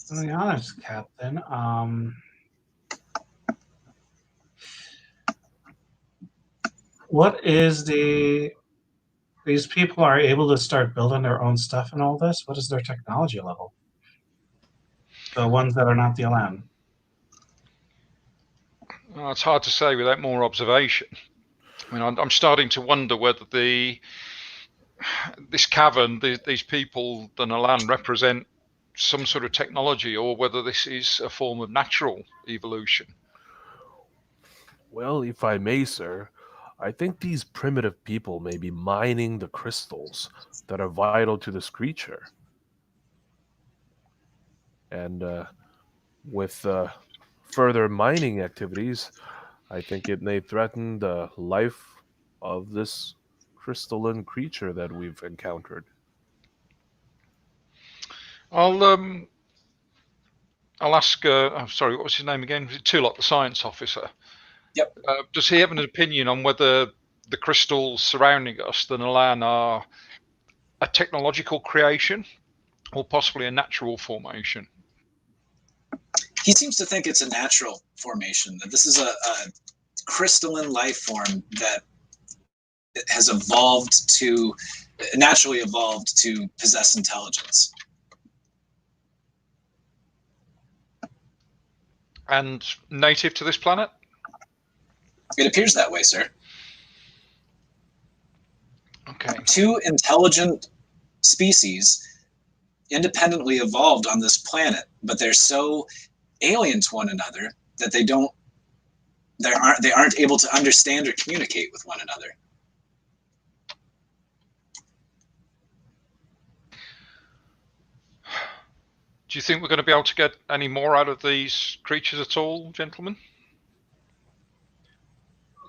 C: To be honest, Captain, what is these people are able to start building their own stuff and all this? What is their technology level? The ones that are not the Alan.
B: Well, it's hard to say without more observation. I mean, I'm starting to wonder whether this cavern, these people, the Nalan, represent some sort of technology, or whether this is a form of natural evolution.
D: Well, if I may, sir, I think these primitive people may be mining the crystals that are vital to this creature. And with further mining activities, I think it may threaten the life of this crystalline creature that we've encountered.
B: I'll ask. I'm sorry, what was his name again? Was it Tulok, the science officer?
A: Yep.
B: Does he have an opinion on whether the crystals surrounding us, the Nalan, are a technological creation or possibly a natural formation?
A: He seems to think it's a natural formation, that this is a crystalline life form that has naturally evolved to possess intelligence.
B: And native to this planet?
A: It appears that way, sir.
B: Okay.
A: Two intelligent species independently evolved on this planet, but they're so alien to one another that they aren't able to understand or communicate with one another.
B: Do you think we're going to be able to get any more out of these creatures at all, gentlemen?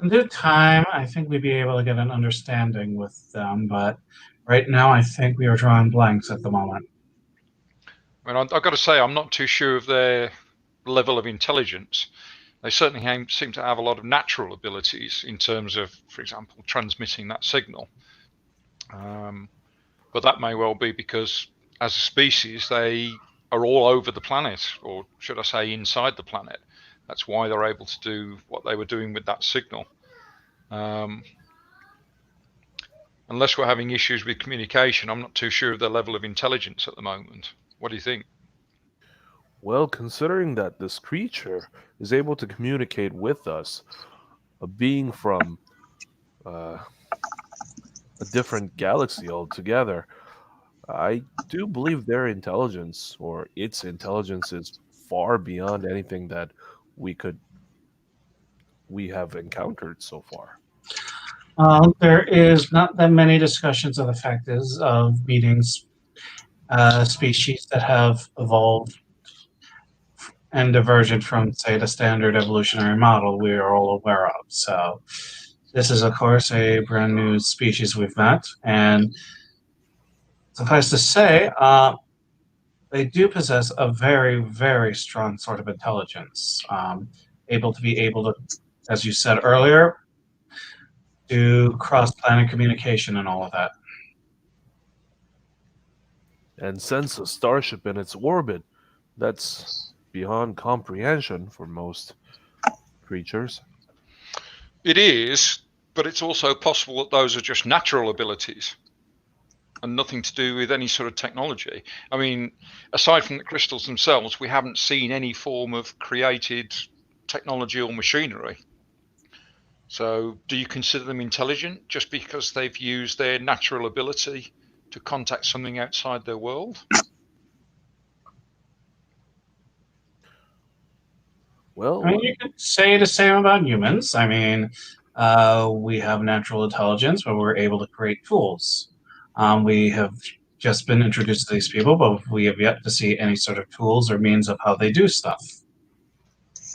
C: In due time, I think we'd be able to get an understanding with them, but right now I think we are drawing blanks at the moment.
B: I mean, I've got to say, I'm not too sure of their level of intelligence. They certainly seem to have a lot of natural abilities in terms of, for example, transmitting that signal. But that may well be because, as a species, they are all over the planet, or should I say inside the planet. That's why they're able to do what they were doing with that signal. Unless we're having issues with communication, I'm not too sure of their level of intelligence at the moment. What do you think?
D: Well, considering that this creature is able to communicate with us, a being from a different galaxy altogether, I do believe their intelligence, or its intelligence, is far beyond anything that we have encountered so far.
C: There is not that many discussions of the fact is of meetings species that have evolved and diverged from, say, the standard evolutionary model we are all aware of. So this is, of course, a brand new species we've met, and suffice to say, they do possess a very, very strong sort of intelligence, able to, as you said earlier, do cross-planet communication and all of that.
D: And sense a starship in its orbit. That's beyond comprehension for most creatures.
B: It is, but it's also possible that those are just natural abilities and nothing to do with any sort of technology. I mean, aside from the crystals themselves, we haven't seen any form of created technology or machinery. So do you consider them intelligent just because they've used their natural ability to contact something outside their world?
D: Well,
C: I mean, you could say the same about humans. I mean, we have natural intelligence, but we're able to create tools. We have just been introduced to these people, but we have yet to see any sort of tools or means of how they do stuff.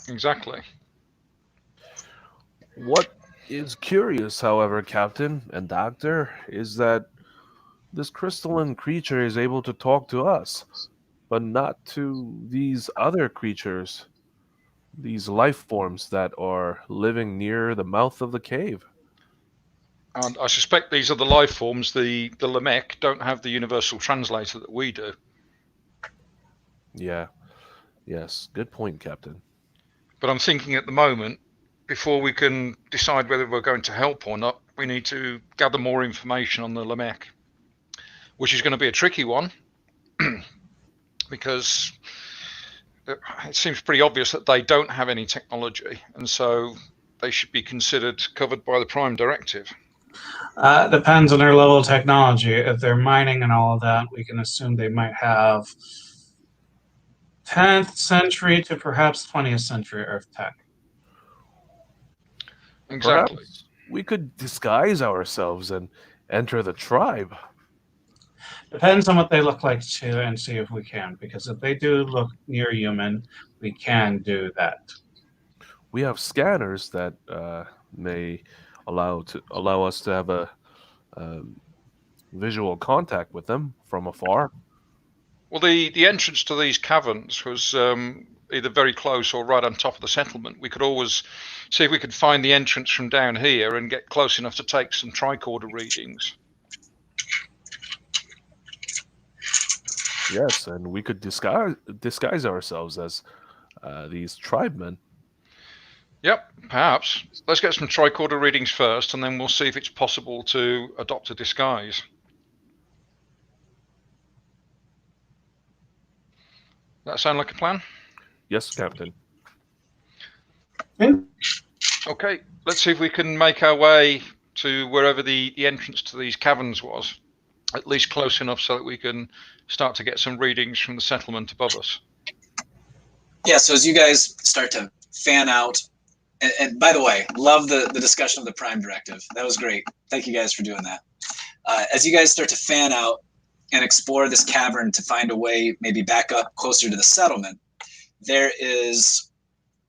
B: Exactly.
D: what is curious, however, Captain and Doctor, is that this crystalline creature is able to talk to us, but not to these other creatures, these life forms that are living near the mouth of the cave.
B: And I suspect these are the life forms. The Lamech don't have the universal translator that we do.
D: Yeah. Yes. Good point, Captain.
B: But I'm thinking at the moment, before we can decide whether we're going to help or not, we need to gather more information on the Lamech, which is going to be a tricky one because it seems pretty obvious that they don't have any technology, and so they should be considered covered by the Prime Directive.
C: Depends on their level of technology. If they're mining and all of that, we can assume they might have 10th century to perhaps 20th century Earth tech.
B: Exactly.
D: Perhaps we could disguise ourselves and enter the tribe.
C: Depends on what they look like too, and see if we can. Because if they do look near human, we can do that.
D: We have scanners that may allow us to have a visual contact with them from afar.
B: Well, the entrance to these caverns was either very close or right on top of the settlement. We could always see if we could find the entrance from down here and get close enough to take some tricorder readings.
D: Yes, and we could disguise ourselves as these tribemen.
B: Yep, perhaps. Let's get some tricorder readings first, and then we'll see if it's possible to adopt a disguise. That sound like a plan?
D: Yes, Captain.
B: Okay, let's see if we can make our way to wherever the entrance to these caverns was, at least close enough so that we can start to get some readings from the settlement above us.
A: Yeah, so as you guys start to fan out, and by the way, love the discussion of the Prime Directive. That was great. Thank you guys for doing that. As you guys start to fan out and explore this cavern to find a way maybe back up closer to the settlement, there is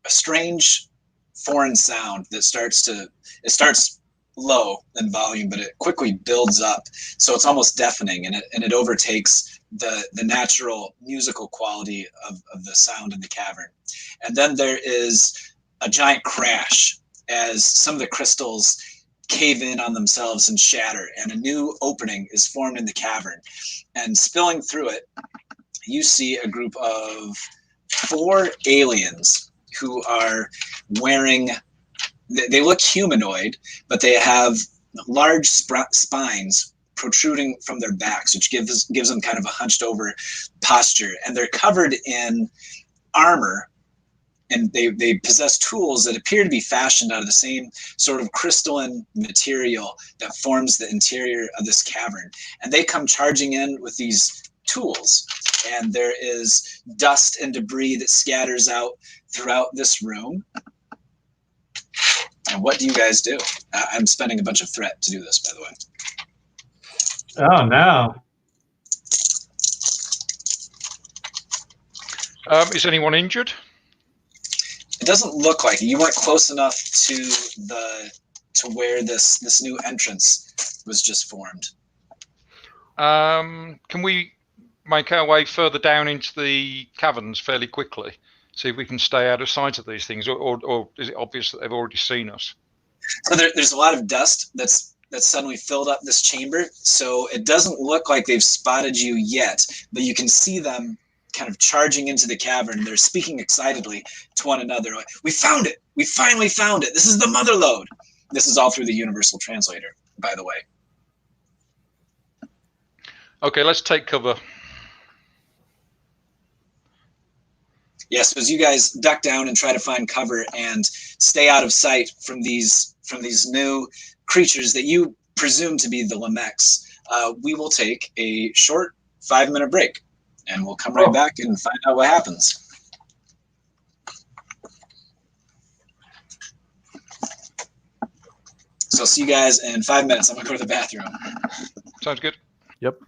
A: a strange foreign sound that starts low in volume, but it quickly builds up. So it's almost deafening, and it overtakes the natural musical quality of the sound in the cavern. And then there is a giant crash as some of the crystals cave in on themselves and shatter, and a new opening is formed in the cavern. And spilling through it, you see a group of 4 aliens who are wearing, they look humanoid, but they have large spines protruding from their backs, which gives them kind of a hunched over posture. And they're covered in armor, and they possess tools that appear to be fashioned out of the same sort of crystalline material that forms the interior of this cavern. And they come charging in with these tools. and there is dust and debris that scatters out throughout this room. And what do you guys do? I'm spending a bunch of threat to do this, by the way.
C: Oh no.
B: Is anyone injured?
A: It doesn't look like it. You weren't close enough to where this new entrance was just formed.
B: Can we make our way further down into the caverns fairly quickly? See if we can stay out of sight of these things, or is it obvious that they've already seen us?
A: So there's a lot of dust that's suddenly filled up this chamber, so it doesn't look like they've spotted you yet, but you can see them kind of charging into the cavern. They're speaking excitedly to one another. Like, we found it! We finally found it! This is the mother lode! This is all through the Universal Translator, by the way.
B: Okay, let's take cover.
A: Yes, as you guys duck down and try to find cover and stay out of sight from these new creatures that you presume to be the Lameks, we will take a short 5-minute break, and we'll come right back and find out what happens. So I'll see you guys in 5 minutes. I'm gonna go to the bathroom.
B: Sounds good.
D: Yep.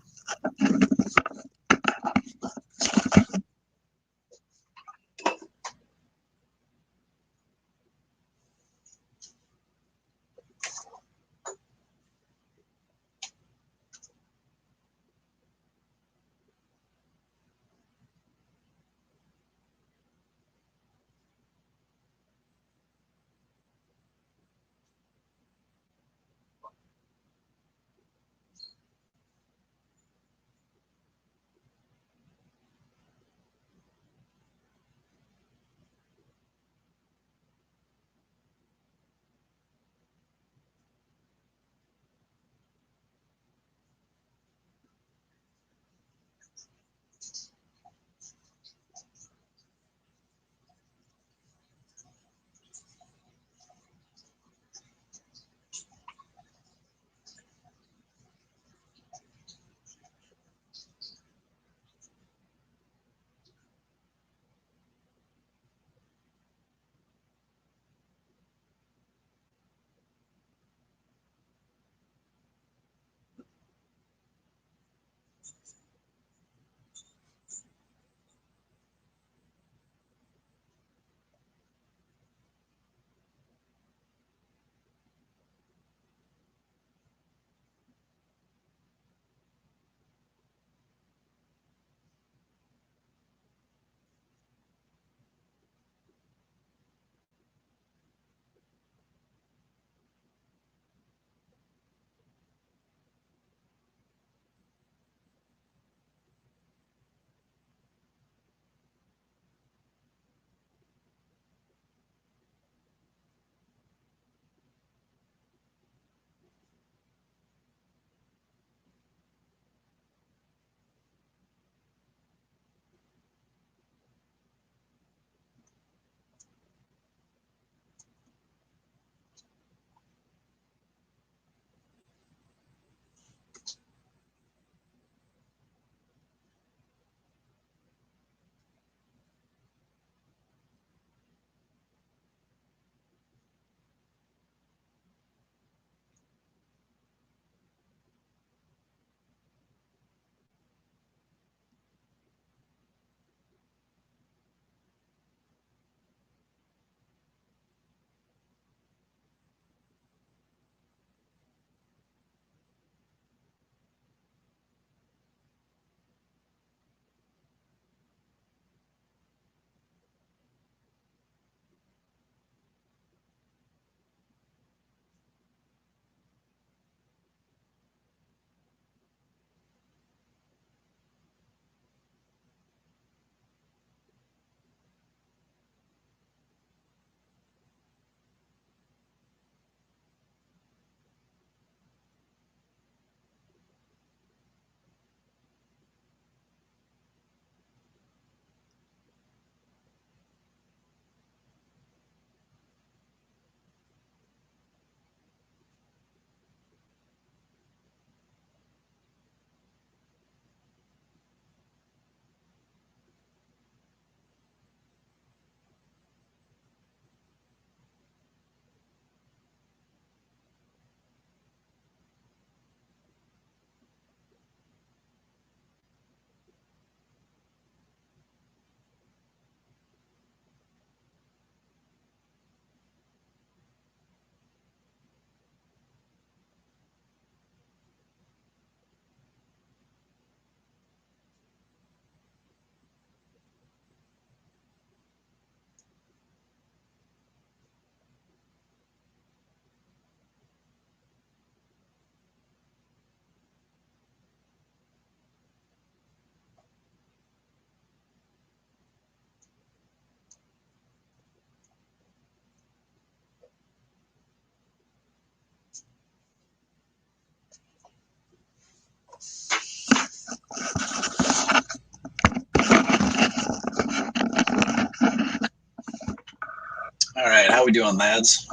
A: How we doing, lads?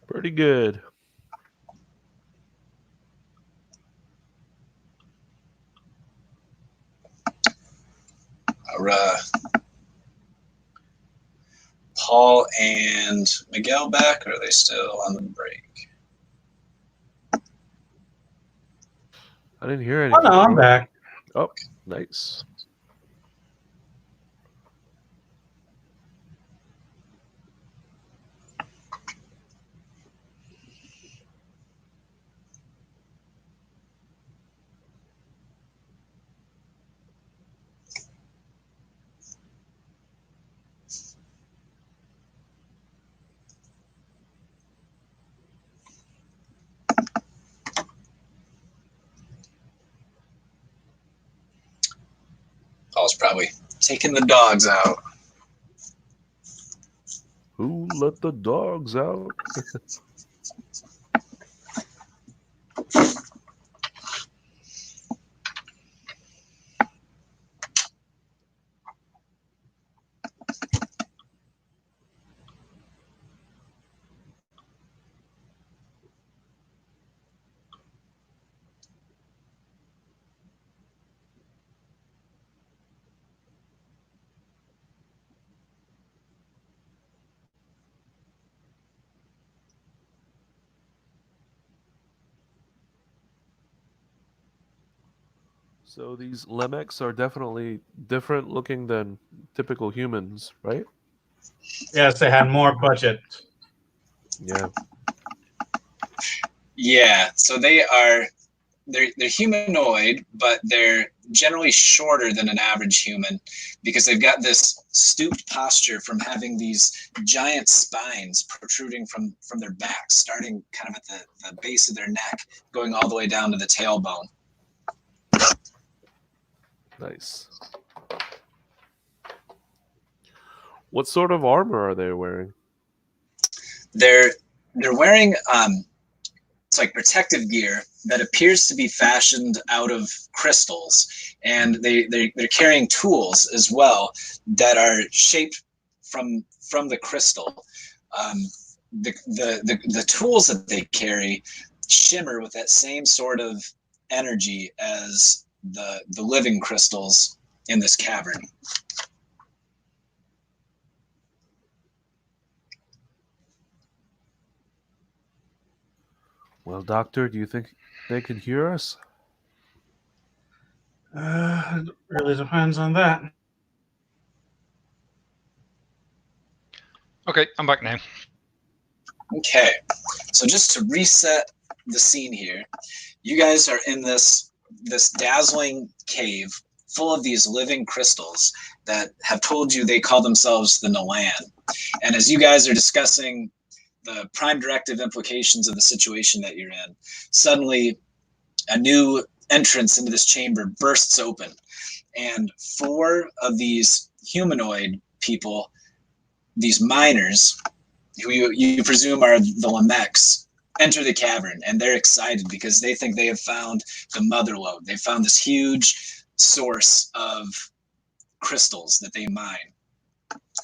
D: Pretty good.
A: Are Paul and Miguel back, or are they still on the break?
D: I didn't hear
C: Oh
D: anything.
C: no, I'm back.
D: Oh, nice.
A: Paul's probably taking the dogs out.
D: Who let the dogs out? So these Lemeks are definitely different looking than typical humans, right?
C: Yes, they had more budget.
D: Yeah.
A: Yeah, so they're humanoid, but they're generally shorter than an average human because they've got this stooped posture from having these giant spines protruding from their backs, starting kind of at the base of their neck, going all the way down to the tailbone.
D: Nice. What sort of armor are they wearing?
A: They're wearing it's like protective gear that appears to be fashioned out of crystals, and they're carrying tools as well that are shaped from the crystal. The tools that they carry shimmer with that same sort of energy as the living crystals in this cavern.
D: Well, Doctor, do you think they can hear us?
C: It really depends on that.
B: Okay, I'm back now.
A: Okay, so just to reset the scene here, you guys are in this dazzling cave full of these living crystals that have told you they call themselves the Nolan. And as you guys are discussing the Prime Directive implications of the situation that you're in, suddenly a new entrance into this chamber bursts open, and 4 of these humanoid people, these miners, who you presume are the Lemeks, enter the cavern, and they're excited because they think they have found the mother lode. They found this huge source of crystals that they mine.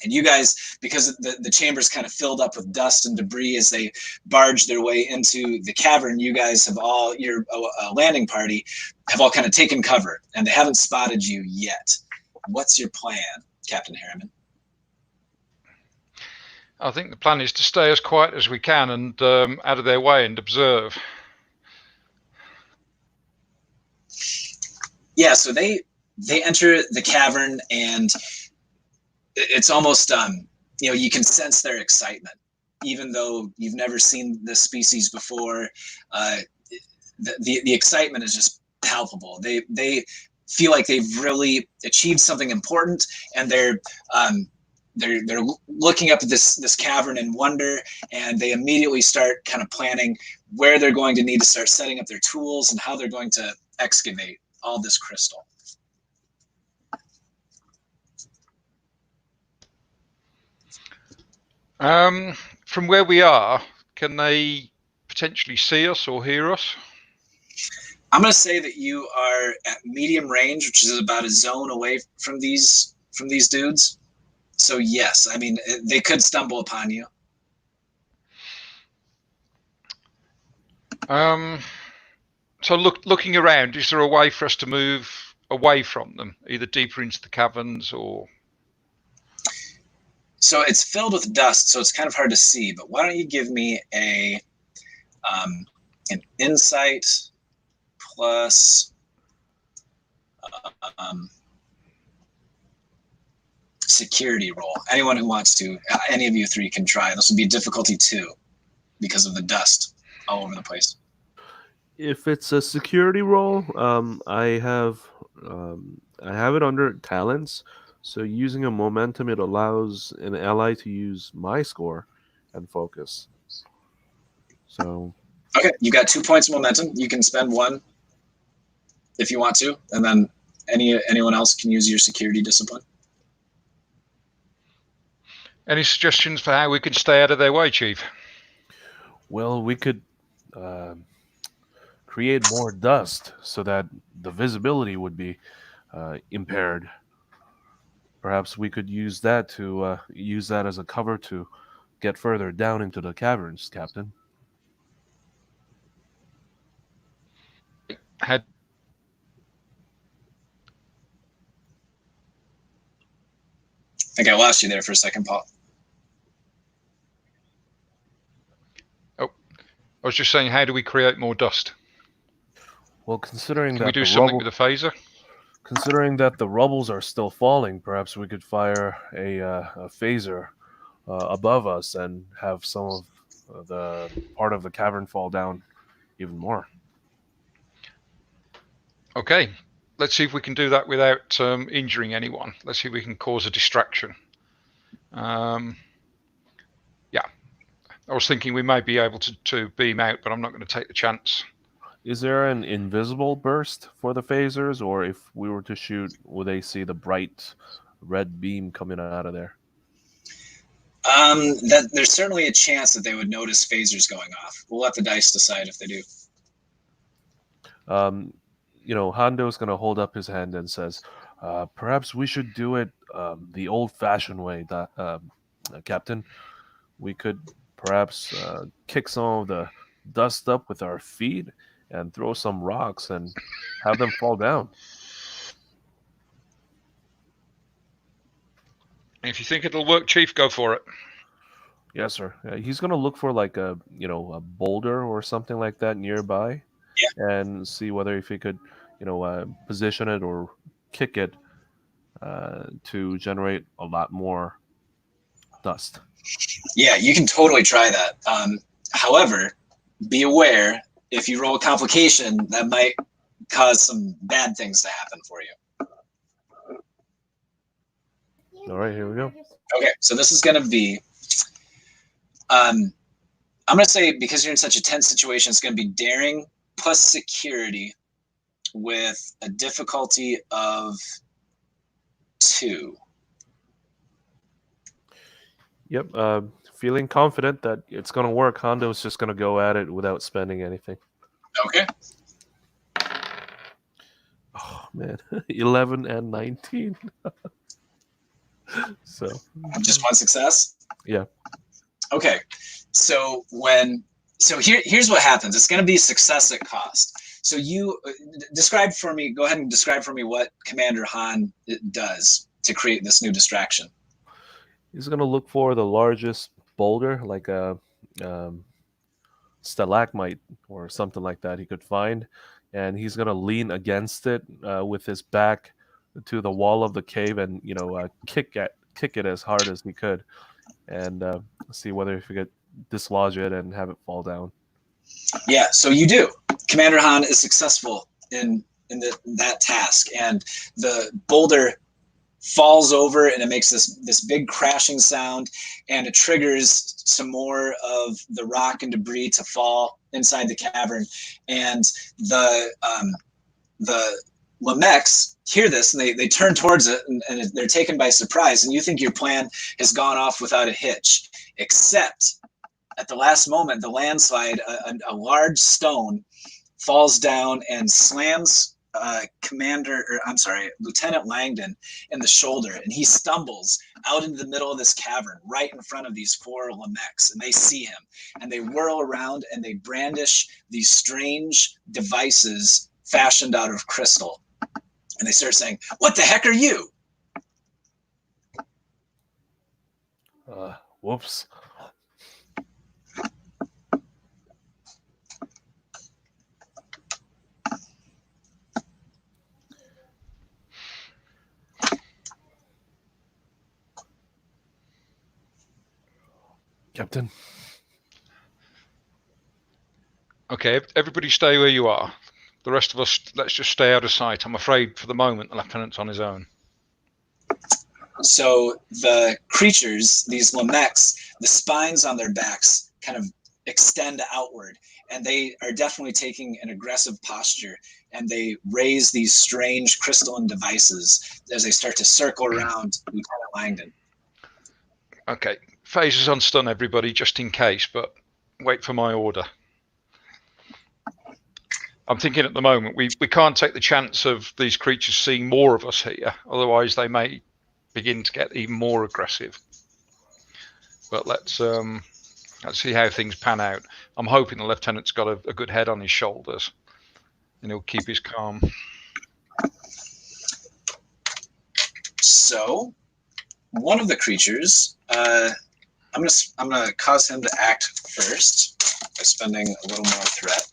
A: And you guys, because the chamber's kind of filled up with dust and debris as they barge their way into the cavern, you guys have all, your landing party, have all kind of taken cover, and they haven't spotted you yet. What's your plan, Captain Harriman?
B: I think the plan is to stay as quiet as we can and out of their way and observe.
A: Yeah, so they enter the cavern, and it's almost you can sense their excitement, even though you've never seen this species before. The excitement is just palpable. They feel like they've really achieved something important, and they're looking up at this cavern in wonder, and they immediately start kind of planning where they're going to need to start setting up their tools and how they're going to excavate all this crystal.
B: From where we are, can they potentially see us or hear us?
A: I'm going to say that you are at medium range, which is about a zone away from these dudes. So yes, I mean, they could stumble upon you.
B: So looking around, is there a way for us to move away from them, either deeper into the caverns or?
A: So it's filled with dust, so it's kind of hard to see. But why don't you give me an insight plus security roll. Anyone who wants to, any of you three can try. This would be difficulty 2 because of the dust all over the place.
D: If it's a security roll, I have it under talents. So using a momentum, it allows an ally to use my score and focus. So
A: Okay, you got 2 points of momentum. You can spend 1 if you want to, and then anyone else can use your security discipline.
B: Any suggestions for how we can stay out of their way, Chief?
D: well, we could create more dust so that the visibility would be impaired. Perhaps we could use that to use that as a cover to get further down into the caverns, Captain.
A: Okay, I lost you there for a second, Paul.
B: Oh, I was just saying, how do we create more dust?
D: Well, considering
B: Can
D: that
B: we do
D: the
B: something
D: rubble,
B: with a phaser?
D: considering that the rubbles are still falling, perhaps we could fire a phaser above us and have some of the part of the cavern fall down even more.
B: Okay, let's see if we can do that without injuring anyone. Let's see if we can cause a distraction. Yeah, I was thinking we may be able to beam out, but I'm not going to take the chance.
D: Is there an invisible burst for the phasers, or if we were to shoot, will they see the bright red beam coming out of there?
A: That there's certainly a chance that they would notice phasers going off. We'll let the dice decide if they do.
D: Hando's going to hold up his hand and says, perhaps we should do it the old-fashioned way, Captain. We could perhaps kick some of the dust up with our feet and throw some rocks and have them fall down.
B: If you think it'll work, Chief, go for it.
D: Yes, sir. He's going to look for like a boulder or something like that nearby, and see whether if he could, position it or kick it to generate a lot more dust.
A: Yeah, you can totally try that. However, be aware if you roll a complication, that might cause some bad things to happen for you.
D: All right, here we go.
A: Okay, so this is going to be, I'm going to say because you're in such a tense situation, it's going to be daring plus security with a difficulty of 2.
D: Yep. Feeling confident that it's going to work, Hondo's just going to go at it without spending anything.
A: Okay.
D: Oh, man. 11 and 19. So.
A: Just 1 success?
D: Yeah.
A: Okay. So here's what happens. It's going to be success at cost. So you go ahead and describe for me what Commander Han does to create this new distraction.
D: He's going to look for the largest boulder, like a stalagmite or something like that he could find, and he's going to lean against it with his back to the wall of the cave and kick it as hard as he could, and see whether he could dislodge it and have it fall down.
A: Yeah, so you do. Commander Han is successful in that task, and the boulder falls over and it makes this big crashing sound, and it triggers some more of the rock and debris to fall inside the cavern, and the Lamechs hear this and they turn towards it, and they're taken by surprise, and you think your plan has gone off without a hitch, except at the last moment, the landslide, a large stone falls down and slams Lieutenant Langdon in the shoulder, and he stumbles out into the middle of this cavern right in front of these 4 Lamechs, and they see him, and they whirl around and they brandish these strange devices fashioned out of crystal, and they start saying, "What the heck are you?"
D: Whoops. Captain.
B: Okay, everybody stay where you are. The rest of us, let's just stay out of sight. I'm afraid for the moment the lieutenant's on his own.
A: So the creatures, these Lamechs, the spines on their backs kind of extend outward, and they are definitely taking an aggressive posture, and they raise these strange crystalline devices as they start to circle around Lieutenant Langdon.
B: Okay, phasers on stun everybody just in case, but wait for my order. I'm thinking at the moment we can't take the chance of these creatures seeing more of us here, otherwise they may begin to get even more aggressive. But let's see how things pan out. I'm hoping the lieutenant's got a good head on his shoulders, and he'll keep his calm.
A: So, one of the creatures, I'm gonna cause him to act first by spending a little more threat,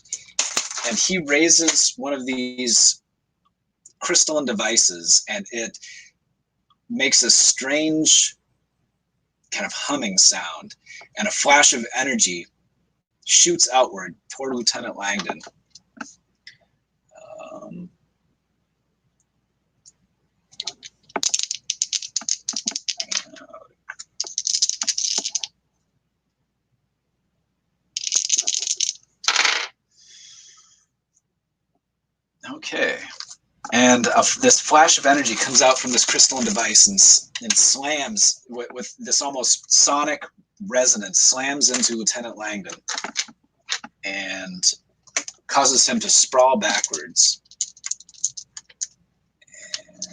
A: and he raises one of these crystalline devices, and it makes a strange kind of humming sound, and a flash of energy shoots outward toward Lieutenant Langdon. Okay. And this flash of energy comes out from this crystalline device and slams with this almost sonic resonance, slams into Lieutenant Langdon and causes him to sprawl backwards.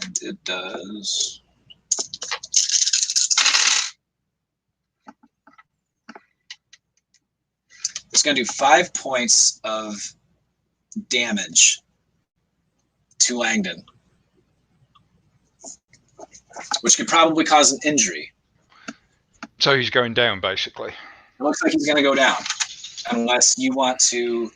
A: And it does. It's going to do 5 points of damage to Langdon, which could probably cause an injury.
B: So he's going down, basically.
A: It looks like he's going to go down, unless you want to.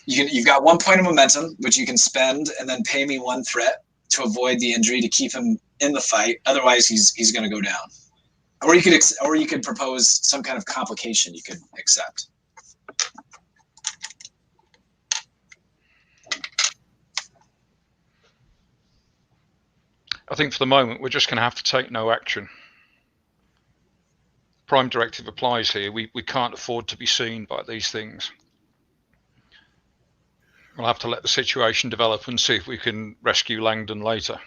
A: You've got 1 point of momentum, which you can spend, and then pay me 1 threat to avoid the injury to keep him in the fight. Otherwise, he's going to go down. Or you could propose some kind of complication you could accept.
B: I think for the moment we're just going to have to take no action. Prime Directive applies here. We can't afford to be seen by these things. We'll have to let the situation develop and see if we can rescue Langdon later.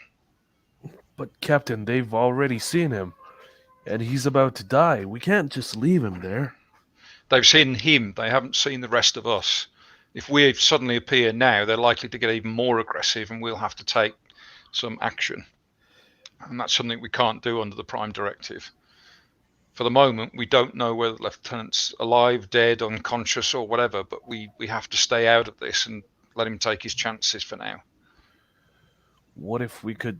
D: But Captain, they've already seen him, and he's about to die. We can't just leave him there.
B: They've seen him. They haven't seen the rest of us. If we suddenly appear now, they're likely to get even more aggressive, and we'll have to take some action. And that's something we can't do under the Prime Directive. For the moment, we don't know whether the lieutenant's alive, dead, unconscious, or whatever, but we have to stay out of this and let him take his chances for now.
D: What if we could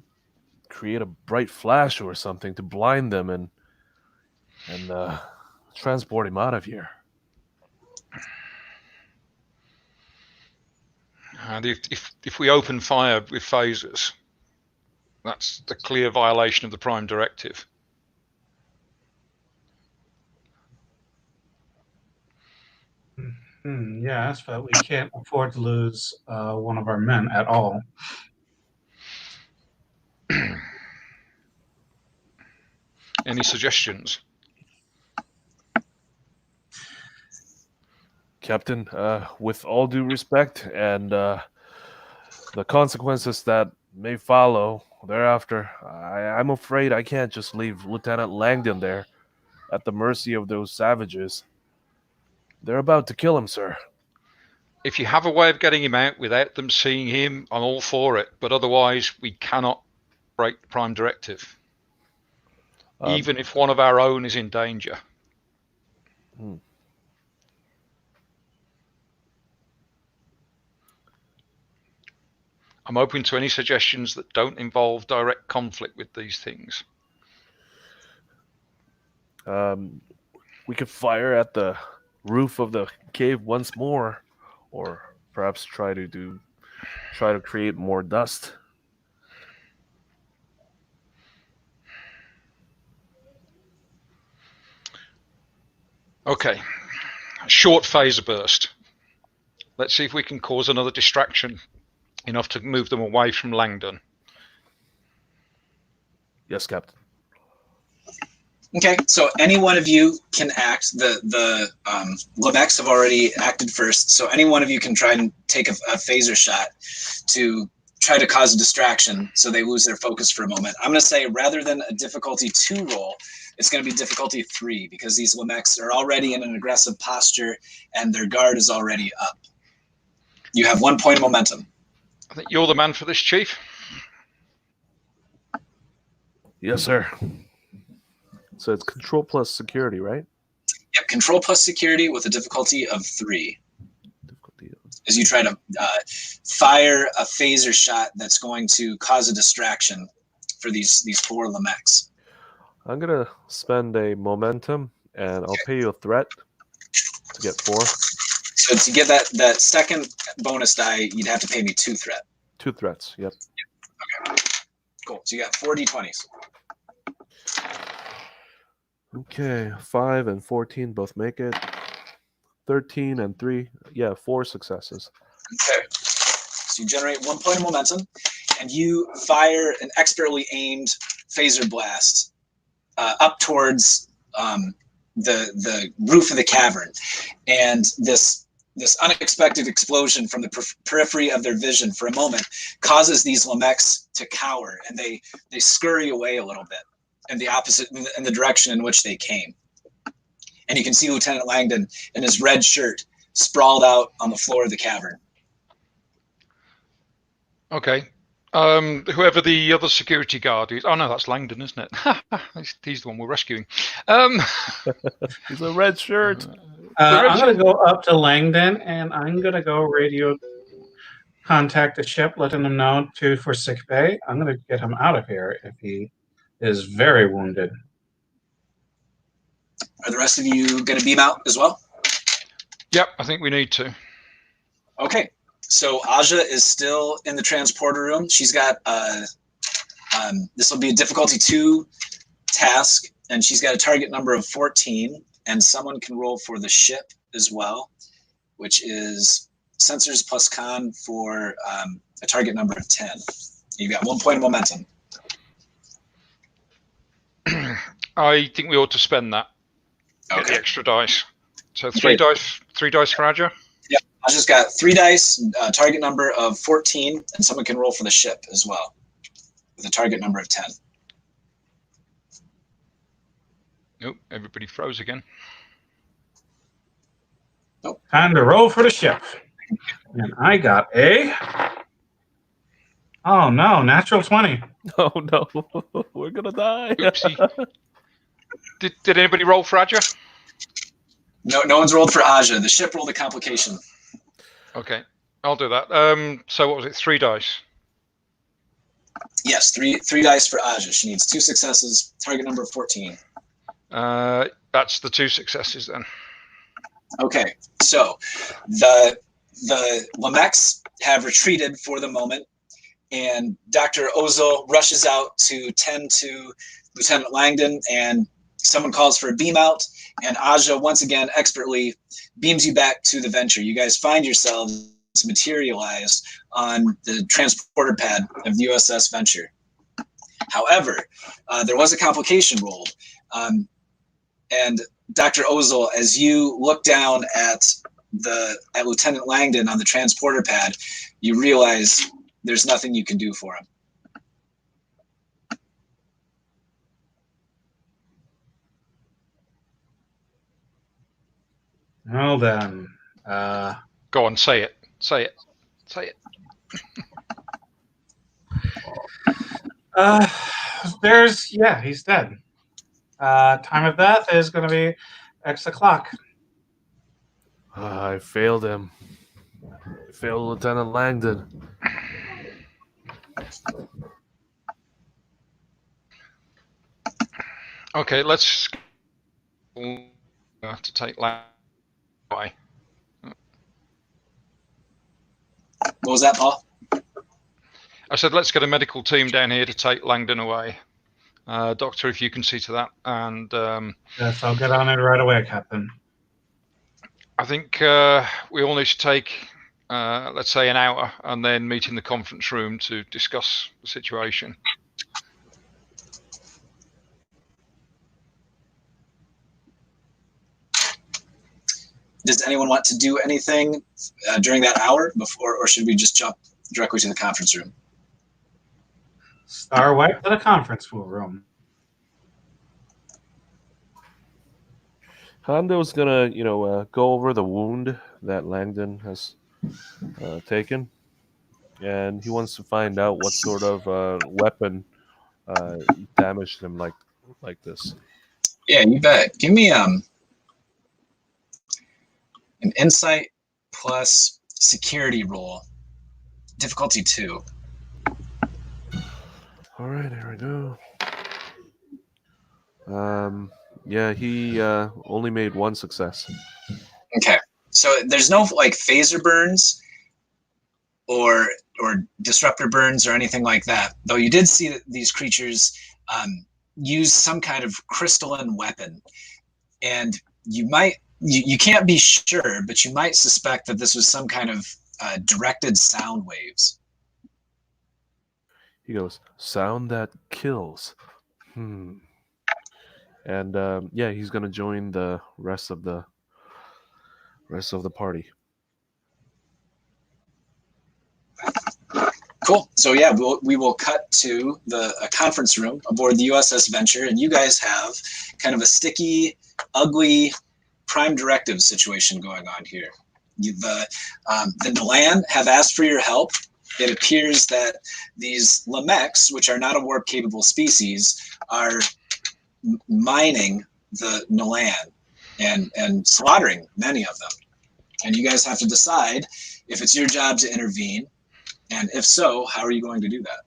D: create a bright flash or something to blind them and transport him out of here?
B: And if we open fire with phasers, that's the clear violation of the Prime Directive.
C: Yes, but we can't afford to lose one of our men at all.
B: Any suggestions?
D: Captain, with all due respect and the consequences that may follow thereafter, I'm afraid I can't just leave Lieutenant Langdon there at the mercy of those savages. They're about to kill him, sir.
B: If you have a way of getting him out without them seeing him, I'm all for it. But otherwise, we cannot break the Prime Directive, even if one of our own is in danger. I'm open to any suggestions that don't involve direct conflict with these things.
D: We could fire at the roof of the cave once more, or perhaps try to create more dust.
B: Okay, short phaser burst. Let's see if we can cause another distraction enough to move them away from Langdon.
D: Yes, Captain.
A: Okay, so any one of you can act. The Levex have already acted first, so any one of you can try and take a phaser shot to try to cause a distraction so they lose their focus for a moment. I'm going to say rather than a difficulty 2 roll, it's going to be difficulty 3 because these Levex are already in an aggressive posture and their guard is already up. You have 1 point of momentum.
B: I think you're the man for this, Chief.
D: Yes, sir. So it's control plus security, right?
A: Yep, control plus security with a difficulty of 3. As you try to fire a phaser shot that's going to cause a distraction for these 4 Lemex.
D: I'm gonna spend a momentum, and I'll pay you a threat to get 4.
A: So to get that second bonus die, you'd have to pay me 2 threat.
D: 2 threats. Yep.
A: Okay. Cool. So you got 4 d20s.
D: Okay, 5 and 14 both make it. 13 and 3, 4 successes.
A: Okay. So you generate 1 point of momentum, and you fire an expertly aimed phaser blast up towards the roof of the cavern, and this unexpected explosion from the periphery of their vision for a moment causes these Lemex to cower, and they scurry away a little bit in the direction in which they came. And you can see Lieutenant Langdon in his red shirt sprawled out on the floor of the cavern.
B: Okay. Whoever the other security guard is. Oh, no, that's Langdon, isn't it? He's the one we're rescuing.
D: He's a red shirt.
C: I'm going to go up to Langdon, and I'm going to go radio contact the ship, letting them know for sick bay. I'm going to get him out of here if he is very wounded.
A: Are the rest of you going to beam out as well?
B: Yep, I think we need to.
A: Okay. So Aja is still in the transporter room. She's got this will be a difficulty 2 task, and she's got a target number of 14. And someone can roll for the ship as well, which is sensors plus con for a target number of 10. You've got 1 point of momentum.
B: I think we ought to spend that. Get the extra dice. So 3 dice for Aja.
A: Yeah, I just got 3 dice, target number of 14, and someone can roll for the ship as well with a target number of 10.
B: Nope, everybody froze again.
A: Nope.
C: Time to roll for the ship. And I got oh no, natural 20.
D: Oh no, we're gonna die.
B: Oopsie. Did anybody roll for Aja?
A: No one's rolled for Aja. The ship rolled a complication.
B: Okay, I'll do that. So what was it? 3 dice.
A: Yes, three dice for Aja. She needs 2 successes. Target number of 14.
B: That's the 2 successes then.
A: Okay, so the Lemex have retreated for the moment, and Dr. Ozil rushes out to tend to Lieutenant Langdon, and someone calls for a beam out, and Aja once again expertly beams you back to the Venture. You guys find yourselves materialized on the transporter pad of the U.S.S. Venture. However, there was a complication rolled, and Dr. Ozil, as you look down at Lieutenant Langdon on the transporter pad, you realize there's nothing you can do for him.
C: Well then,
B: Go on, say it. Say it. Say it.
C: He's dead. Time of death is going to be X o'clock.
D: I failed him. I failed Lieutenant Langdon.
B: Okay, let's to take Langdon away.
A: What was that, Paul?
B: I said, let's get a medical team down here to take Langdon away. Doctor, if you can see to that. And
C: Yes, I'll get on it right away, Captain.
B: I think we all need to take, let's say, an hour and then meet in the conference room to discuss the situation.
A: Does anyone want to do anything during that hour before, or should we just jump directly to the conference room?
C: Star away to the conference room.
D: Hondo's gonna, go over the wound that Langdon has taken, and he wants to find out what sort of weapon damaged him like this.
A: Yeah, you bet. Give me an insight plus security roll, difficulty 2.
D: All right, here we go. Yeah, he only made 1 success.
A: Okay, so there's no like phaser burns or disruptor burns or anything like that. Though you did see that these creatures use some kind of crystalline weapon, and you can't be sure, but you might suspect that this was some kind of directed sound waves.
D: He goes, "Sound that kills." And yeah, he's gonna join the rest of the party.
A: Cool. So yeah, we will cut to the conference room aboard the U.S.S. Venture, and you guys have kind of a sticky, ugly Prime Directive situation going on here. The Nalan have asked for your help. It appears that these Lameks, which are not a warp-capable species, are mining the Nalan and slaughtering many of them. And you guys have to decide if it's your job to intervene, and if so, how are you going to do that?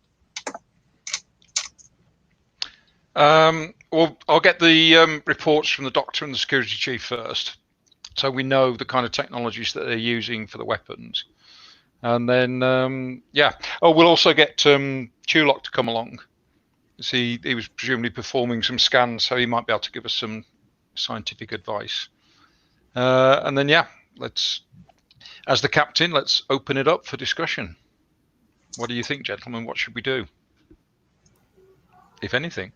B: Well, I'll get the reports from the doctor and the security chief first, so we know the kind of technologies that they're using for the weapons. And then, yeah. Oh, we'll also get Tulok to come along. See, he was presumably performing some scans, so he might be able to give us some scientific advice. And then, yeah, as the captain, let's open it up for discussion. What do you think, gentlemen? What should we do, if anything?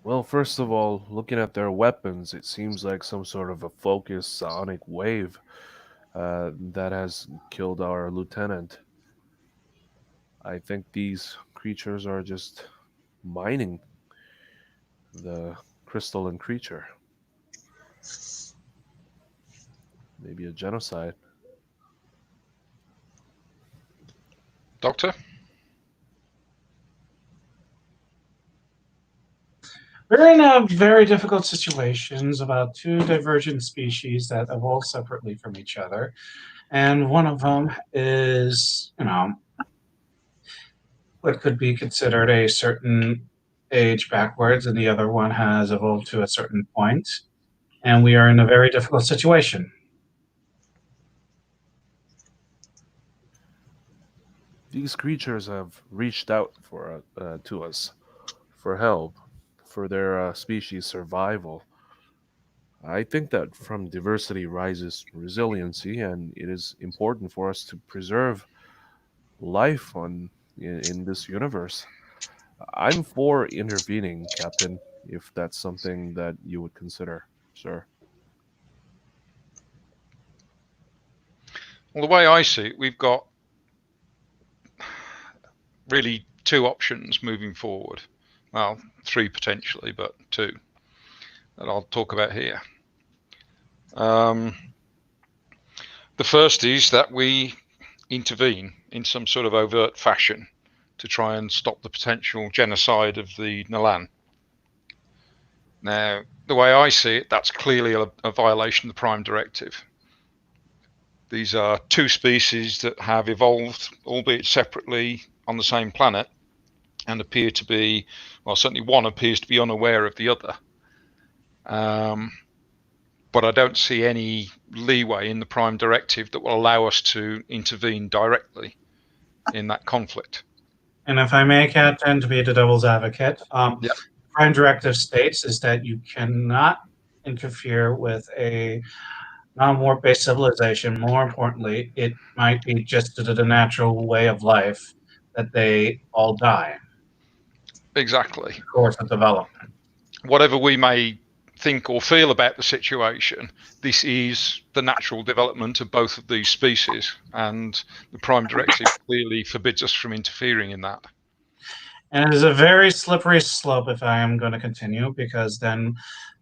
D: Well, first of all, looking at their weapons, it seems like some sort of a focused sonic wave that has killed our lieutenant. I think these creatures are just mining the crystalline creature. Maybe a genocide.
B: Doctor?
C: We're in a very difficult situations about 2 divergent species that evolve separately from each other. And one of them is, what could be considered a certain age backwards, and the other one has evolved to a certain point. And we are in a very difficult situation.
D: These creatures have reached out to us for help, for their species survival. I think that from diversity rises resiliency, and it is important for us to preserve life in this universe. I'm for intervening, Captain, if that's something that you would consider, sir.
B: Well, the way I see it, we've got really 2 options moving forward. Well, 3 potentially, but 2 that I'll talk about here. The first is that we intervene in some sort of overt fashion to try and stop the potential genocide of the Nalan. Now, the way I see it, that's clearly a violation of the Prime Directive. These are two species that have evolved, albeit separately, on the same planet, and appear to be, well, certainly one appears to be unaware of the other. But I don't see any leeway in the Prime Directive that will allow us to intervene directly in that conflict.
C: And if I may, Captain, to be the devil's advocate,
B: Yep.
C: Prime Directive states is that you cannot interfere with a non-warp-based civilization. More importantly, it might be just the natural way of life that they all die.
B: Exactly.
C: Of course, of development.
B: Whatever we may think or feel about the situation, this is the natural development of both of these species, and the Prime Directive clearly forbids us from interfering in that.
C: And it is a very slippery slope if I am going to continue, because then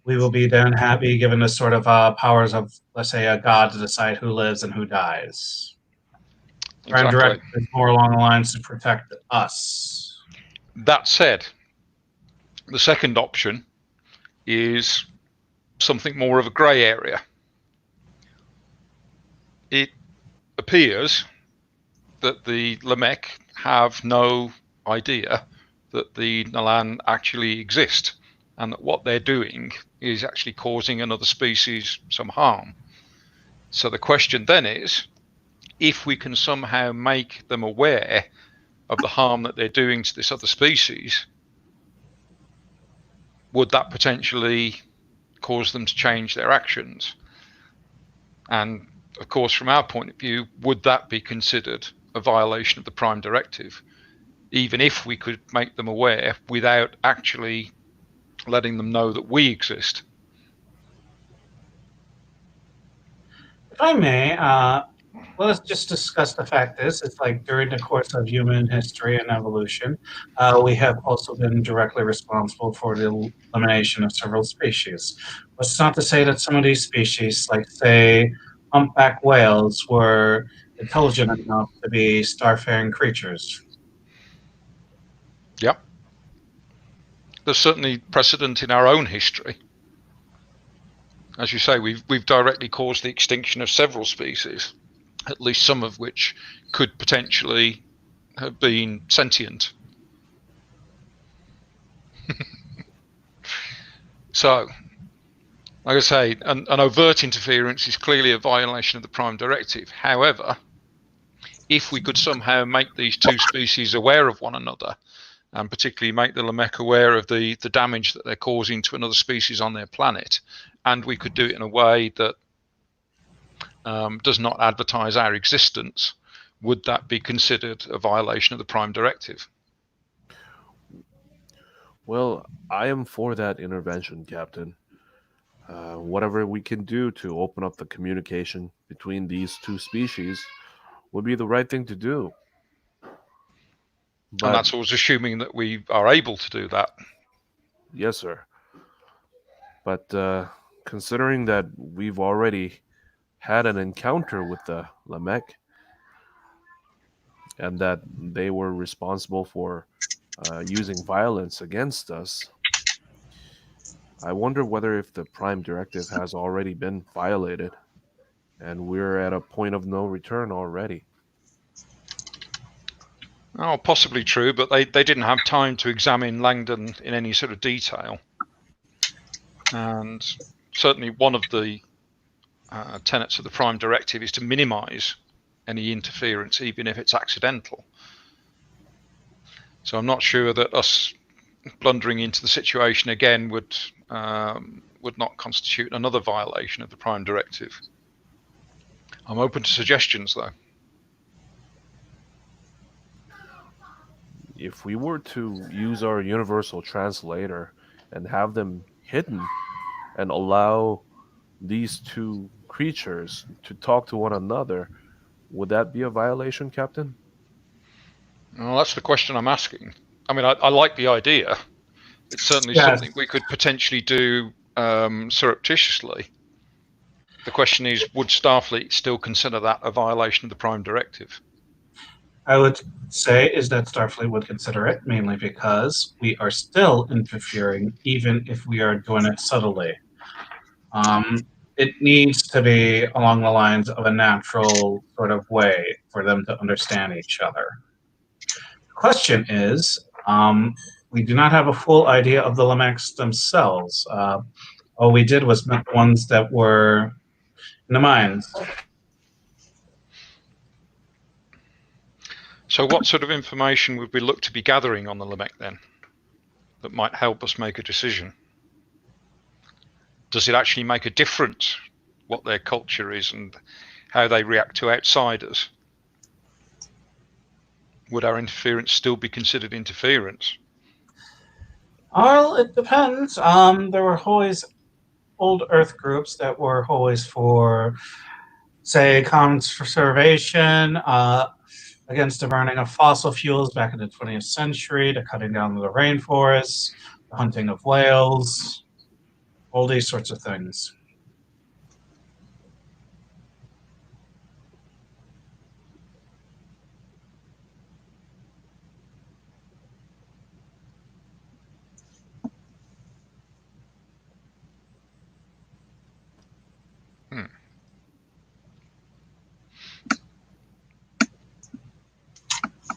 C: we will be then happy given the sort of powers of, let's say, a god to decide who lives and who dies. Prime
B: Exactly.
C: Directive is more along the lines to protect us.
B: That said, the second option is something more of a grey area. It appears that the Lamek have no idea that the Nalan actually exist, and that what they're doing is actually causing another species some harm. So the question then is, if we can somehow make them aware of the harm that they're doing to this other species, would that potentially cause them to change their actions? And of course, from our point of view, would that be considered a violation of the Prime Directive, even if we could make them aware without actually letting them know that we exist?
C: If I may, let's just discuss the fact is, it's like during the course of human history and evolution, we have also been directly responsible for the elimination of several species. But it's not to say that some of these species, like say humpback whales, were intelligent enough to be starfaring creatures.
B: Yep. There's certainly precedent in our own history. As you say, we've directly caused the extinction of several species, at least some of which could potentially have been sentient. So, like I say, an overt interference is clearly a violation of the Prime Directive. However, if we could somehow make these two species aware of one another, and particularly make the Lamek aware of the damage that they're causing to another species on their planet, and we could do it in a way that does not advertise our existence, would that be considered a violation of the Prime Directive?
D: Well, I am for that intervention, Captain. Whatever we can do to open up the communication between these two species would be the right thing to do.
B: And that's always assuming that we are able to do that.
D: Yes, sir. But considering that we've already had an encounter with the Lamek, and that they were responsible for using violence against us, I wonder whether if the Prime Directive has already been violated, and we're at a point of no return already.
B: Oh, possibly true, but they didn't have time to examine Langdon in any sort of detail. And certainly one of the tenets of the Prime Directive is to minimise any interference, even if it's accidental. So I'm not sure that us blundering into the situation again would not constitute another violation of the Prime Directive. I'm open to suggestions, though.
D: If we were to use our universal translator and have them hidden and allow these two creatures to talk to one another, would that be a violation, Captain?
B: Well, that's the question I'm asking. I mean, I like the idea. It's certainly
C: Yes.
B: something we could potentially do surreptitiously. The question is, would Starfleet still consider that a violation of the Prime Directive?
C: I would say is that Starfleet would consider it, mainly because we are still interfering, even if we are doing it subtly. It needs to be along the lines of a natural sort of way for them to understand each other. The question is, we do not have a full idea of the Lamechs themselves. All we did was met the ones that were in the mines.
B: So what sort of information would we look to be gathering on the Lamech then that might help us make a decision? Does it actually make a difference what their culture is and how they react to outsiders? Would our interference still be considered interference?
C: Well, it depends. There were always old Earth groups that were always for, say, conservation, against the burning of fossil fuels back in the 20th century, the cutting down of the rainforests, the hunting of whales, all these sorts of things.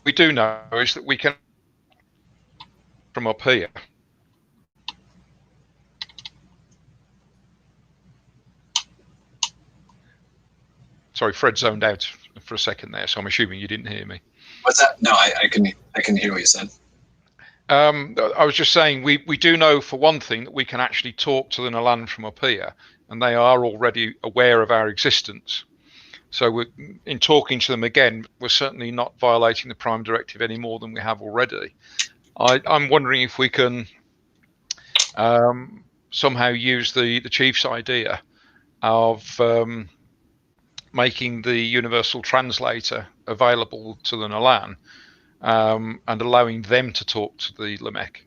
B: We do know is that we can from up here. Sorry, Fred zoned out for a second there, so I'm assuming you didn't hear me.
A: What's that? No, I can hear what you said.
B: I was just saying we do know for one thing that we can actually talk to the Nalan from up here, and they are already aware of our existence. So in talking to them again, we're certainly not violating the Prime Directive any more than we have already. I'm wondering if we can somehow use the Chief's idea of making the universal translator available to the Nalan and allowing them to talk to the Lamech.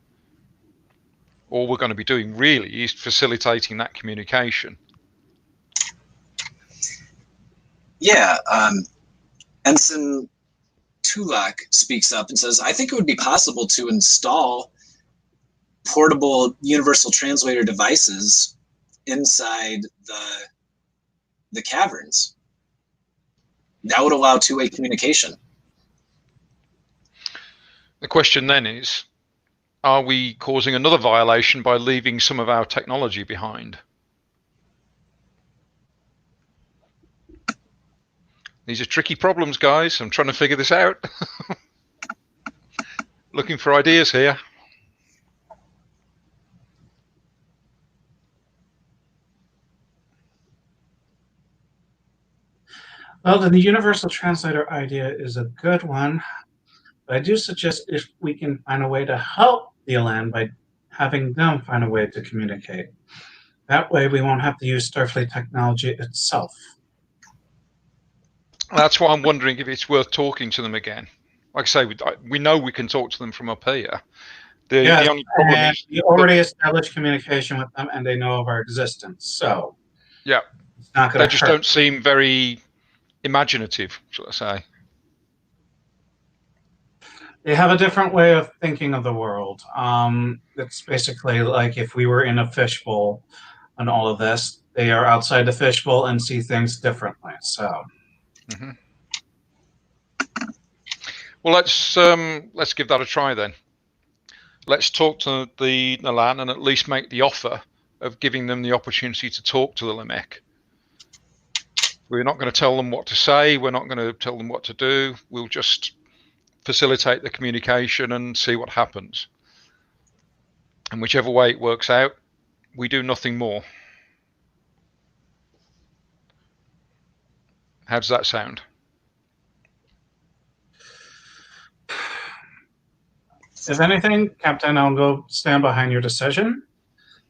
B: All we're going to be doing really is facilitating that communication.
A: Yeah, Ensign Tulak speaks up and says, I think it would be possible to install portable universal translator devices inside the caverns. That would allow two-way communication.
B: The question then is, are we causing another violation by leaving some of our technology behind? These are tricky problems, guys. I'm trying to figure this out. Looking for ideas here.
C: Well, then the universal translator idea is a good one. But I do suggest if we can find a way to help the Elan by having them find a way to communicate. That way we won't have to use Starfleet technology itself.
B: That's why I'm wondering if it's worth talking to them again. Like I say, we know we can talk to them from up here. The only problem is
C: we already established communication with them, and they know of our existence. So
B: yeah,
C: it's not going to
B: they just
C: hurt.
B: don't seem very imaginative, shall I say.
C: They have a different way of thinking of the world. It's basically like if we were in a fishbowl and all of this, they are outside the fishbowl and see things differently. So,
B: well, let's give that a try then. Let's talk to the Nalan and at least make the offer of giving them the opportunity to talk to the Lamech. We're not going to tell them what to say. We're not going to tell them what to do. We'll just facilitate the communication and see what happens. And whichever way it works out, we do nothing more. How does that sound?
C: if anything, Captain, I'll go stand behind your decision.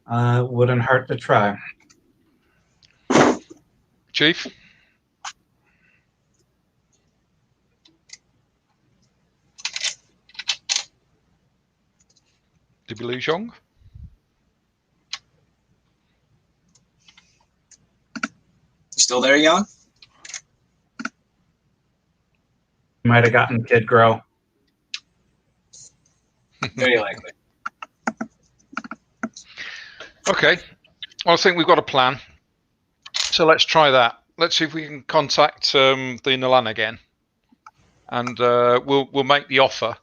C: Wouldn't hurt to try.
B: Chief? Did we lose Yong?
A: Still there, Yong?
C: Might have gotten Kid Grow.
A: Very likely.
B: Okay. Well, I think we've got a plan. So let's try that. Let's see if we can contact the Nalan again, and we'll make the offer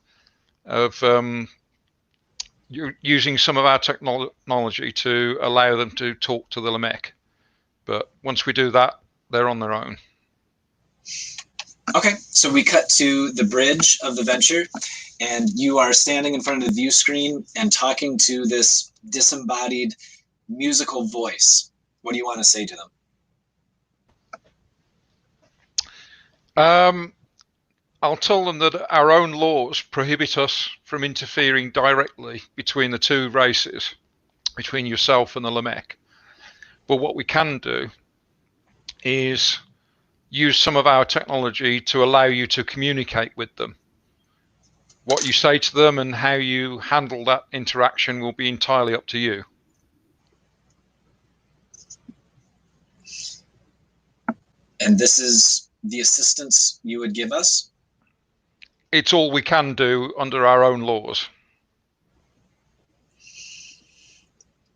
B: of using some of our technology to allow them to talk to the Lamech. But once we do that, they're on their own.
A: Okay, so we cut to the bridge of the Venture, and you are standing in front of the view screen and talking to this disembodied musical voice. What do you want to say to them?
B: I'll tell them that our own laws prohibit us from interfering directly between the two races, between yourself and the Lamech. But what we can do is use some of our technology to allow you to communicate with them. What you say to them and how you handle that interaction will be entirely up to you.
A: And this is the assistance you would give us?
B: It's all we can do under our own laws.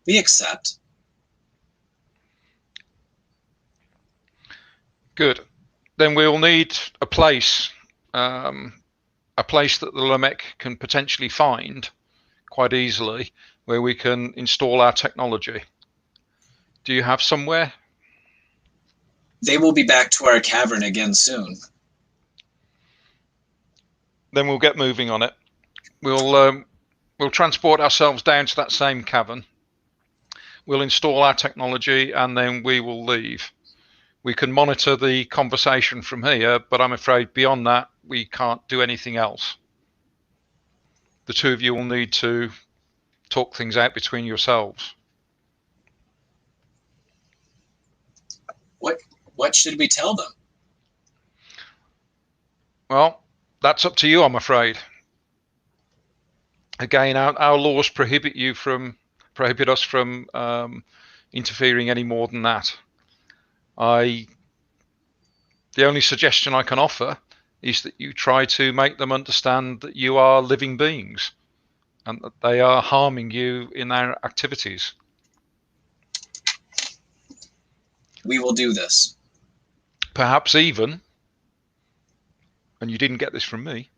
A: We accept.
B: Good. Then we'll need a place that the Lamech can potentially find quite easily where we can install our technology. Do you have somewhere?
A: They will be back to our cavern again soon.
B: Then we'll get moving on it. We'll transport ourselves down to that same cavern. We'll install our technology and then we will leave. We can monitor the conversation from here, but I'm afraid beyond that, we can't do anything else. The two of you will need to talk things out between yourselves.
A: What should we tell them?
B: Well, that's up to you, I'm afraid. Again, our laws prohibit us from interfering any more than that. The only suggestion I can offer is that you try to make them understand that you are living beings and that they are harming you in their activities.
A: We will do this.
B: Perhaps even, and you didn't get this from me,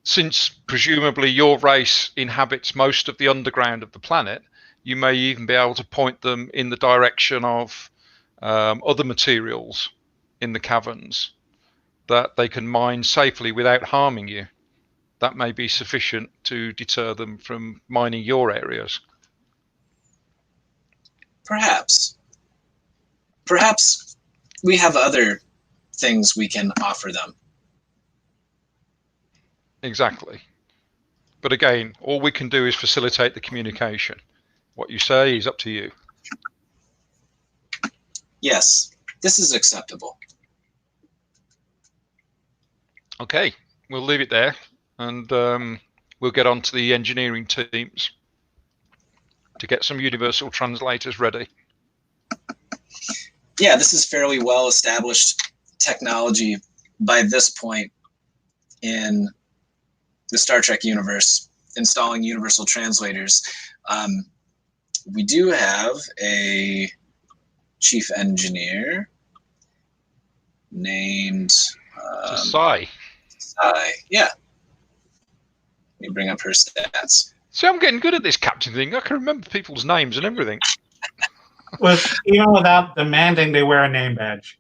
B: since presumably your race inhabits most of the underground of the planet, you may even be able to point them in the direction of other materials in the caverns that they can mine safely without harming you. That may be sufficient to deter them from mining your areas.
A: Perhaps. Perhaps we have other things we can offer them.
B: Exactly. But again, all we can do is facilitate the communication. What you say is up to you.
A: Yes, this is acceptable.
B: Okay, we'll leave it there, and we'll get on to the engineering teams to get some universal translators ready.
A: Yeah, this is fairly well established technology by this point in the Star Trek universe, installing universal translators. We do have a chief engineer named
B: Sai.
A: Yeah. Let me bring up her stats.
B: See, I'm getting good at this captain thing. I can remember people's names and everything.
C: Even without demanding they wear a name badge.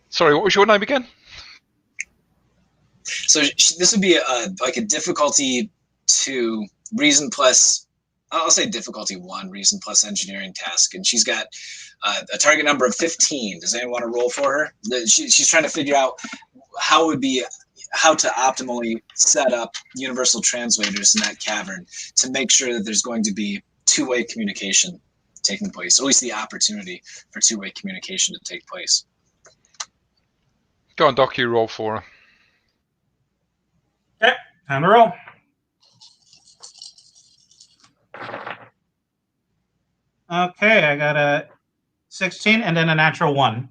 B: Sorry, what was your name again?
A: So this would be like a difficulty 2, reason plus, I'll say difficulty 1, reason plus engineering task. And she's got a target number of 15. Does anyone want to roll for her? She's trying to figure out how to optimally set up universal translators in that cavern to make sure that there's going to be two-way communication taking place, or at least the opportunity for two-way communication to take place.
B: Go on, Doc, you roll for her.
C: Okay, time to roll. Okay, I got a 16 and then a natural 1.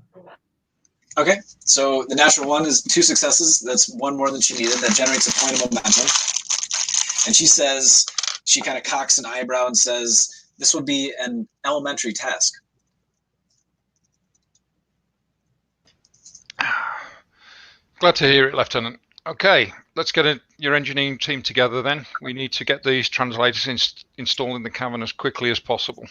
A: Okay, so the natural 1 is 2 successes. That's 1 more than she needed. That generates a point of momentum. And she says, she kind of cocks an eyebrow and says, this would be an elementary task.
B: Glad to hear it, Lieutenant. Okay, let's get your engineering team together then. We need to get these translators installed in the cavern as quickly as possible.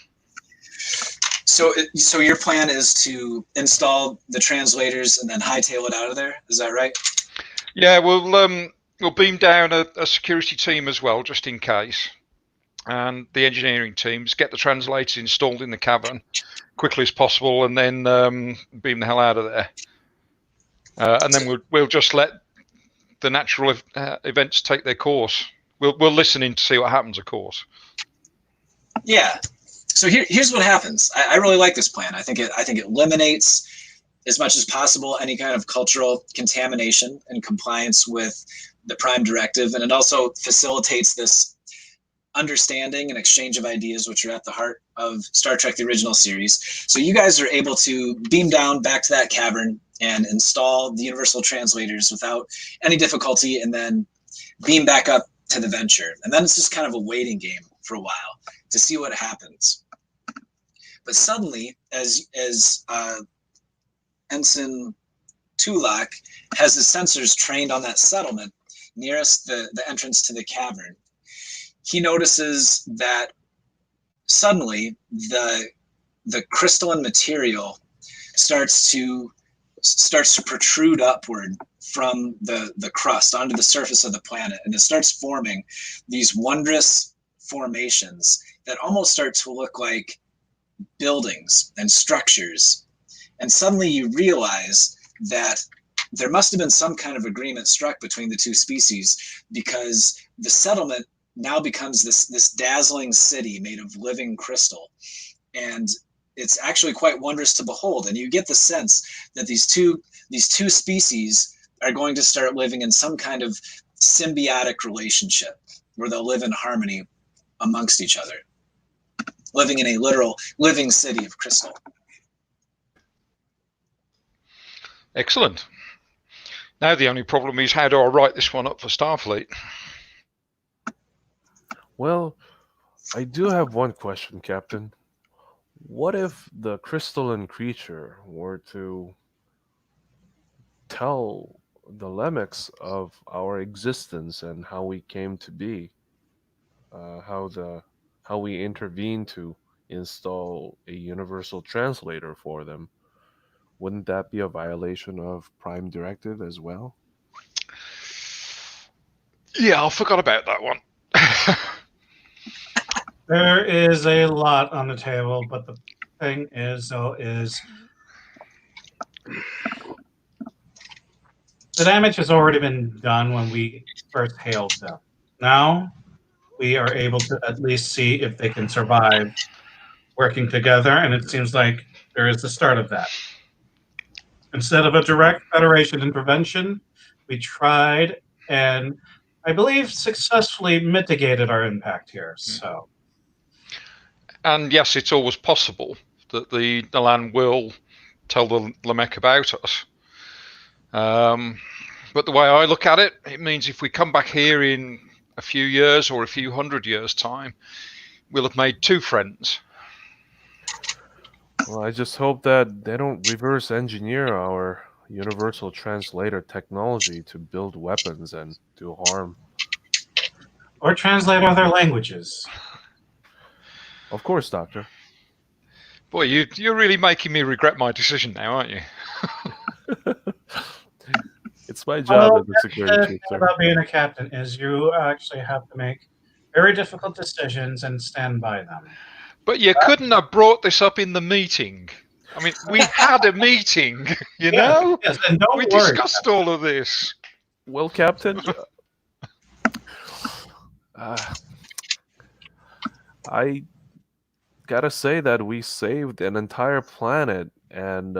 A: So your plan is to install the translators and then hightail it out of there? Is that right?
B: Yeah, we'll beam down a security team as well, just in case. And the engineering teams get the translators installed in the cavern quickly as possible, and then beam the hell out of there. And then we'll just let the natural events take their course. We'll listen in to see what happens, of course.
A: Yeah. So here's what happens. I really like this plan. I think it eliminates as much as possible any kind of cultural contamination and compliance with the Prime Directive, and it also facilitates this understanding and exchange of ideas, which are at the heart of Star Trek: The Original Series. So you guys are able to beam down back to that cavern and install the universal translators without any difficulty, and then beam back up to the Venture. And then it's just kind of a waiting game for a while to see what happens. But suddenly, as Ensign Tulak has his sensors trained on that settlement nearest the entrance to the cavern, he notices that suddenly the crystalline material starts to protrude upward from the crust onto the surface of the planet, and it starts forming these wondrous formations that almost start to look like buildings and structures. And suddenly you realize that there must have been some kind of agreement struck between the two species, because the settlement now becomes this dazzling city made of living crystal. And it's actually quite wondrous to behold. And you get the sense that these two species are going to start living in some kind of symbiotic relationship where they'll live in harmony amongst each other, living in a literal living city of crystal.
B: Excellent. Now the only problem is, how do I write this one up for Starfleet?
D: Well, I do have one question, Captain. What if the crystalline creature were to tell the Lemeks of our existence and how we came to be? How we intervened to install a universal translator for them? Wouldn't that be a violation of Prime Directive as well?
B: Yeah, I forgot about that one.
C: There is a lot on the table, but the thing is, though, the damage has already been done when we first hailed them. Now we are able to at least see if they can survive working together, and it seems like there is the start of that. Instead of a direct Federation intervention, we tried and I believe successfully mitigated our impact here. So,
B: and yes, it's always possible that the land will tell the Lamek about us. But the way I look at it, it means if we come back here in a few years or a few hundred years' time, we'll have made 2 friends.
D: Well, I just hope that they don't reverse engineer our universal translator technology to build weapons and do harm.
C: or translate other languages.
D: Of course, Doctor.
B: Boy, you're really making me regret my decision now, aren't you?
D: It's my job
C: Although
D: as a security
C: the
D: chief,
C: thing
D: sir.
C: about being a captain is you actually have to make very difficult decisions and stand by them.
B: But you couldn't have brought this up in the meeting. I mean, we had a meeting, you know?
C: Yes, and don't
B: We
C: worry.
B: discussed all of this.
D: Well, Captain, I gotta say that we saved an entire planet and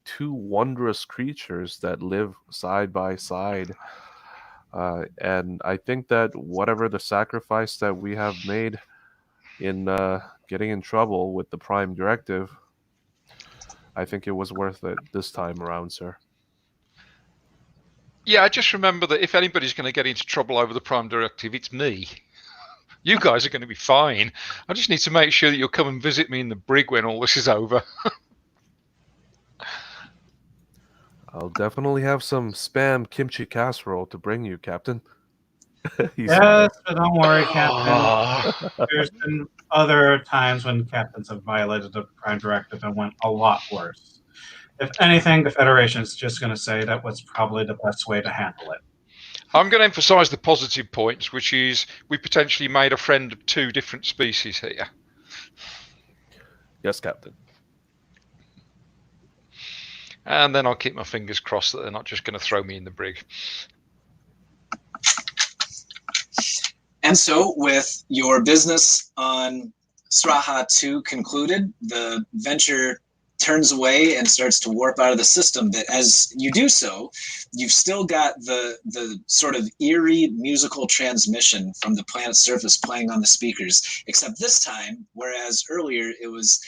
D: 2 wondrous creatures that live side by side. And I think that whatever the sacrifice that we have made in getting in trouble with the Prime Directive, I think it was worth it this time around, sir.
B: Yeah, I just remember that if anybody's going to get into trouble over the Prime Directive, it's me. You guys are going to be fine. I just need to make sure that you'll come and visit me in the brig when all this is over.
D: I'll definitely have some spam kimchi casserole to bring you, Captain.
C: Yes, but don't worry, Captain.
B: Oh.
C: There's been other times when captains have violated the Prime Directive and went a lot worse. If anything, the Federation is just going to say that was probably the best way to handle it.
B: I'm going to emphasise the positive points, which is we potentially made a friend of 2 different species here.
D: Yes, Captain.
B: And then I'll keep my fingers crossed that they're not just going to throw me in the brig.
A: And so, with your business on Straha 2 concluded, the venture turns away and starts to warp out of the system. But as you do so, you've still got the sort of eerie musical transmission from the planet's surface playing on the speakers, except this time, whereas earlier it was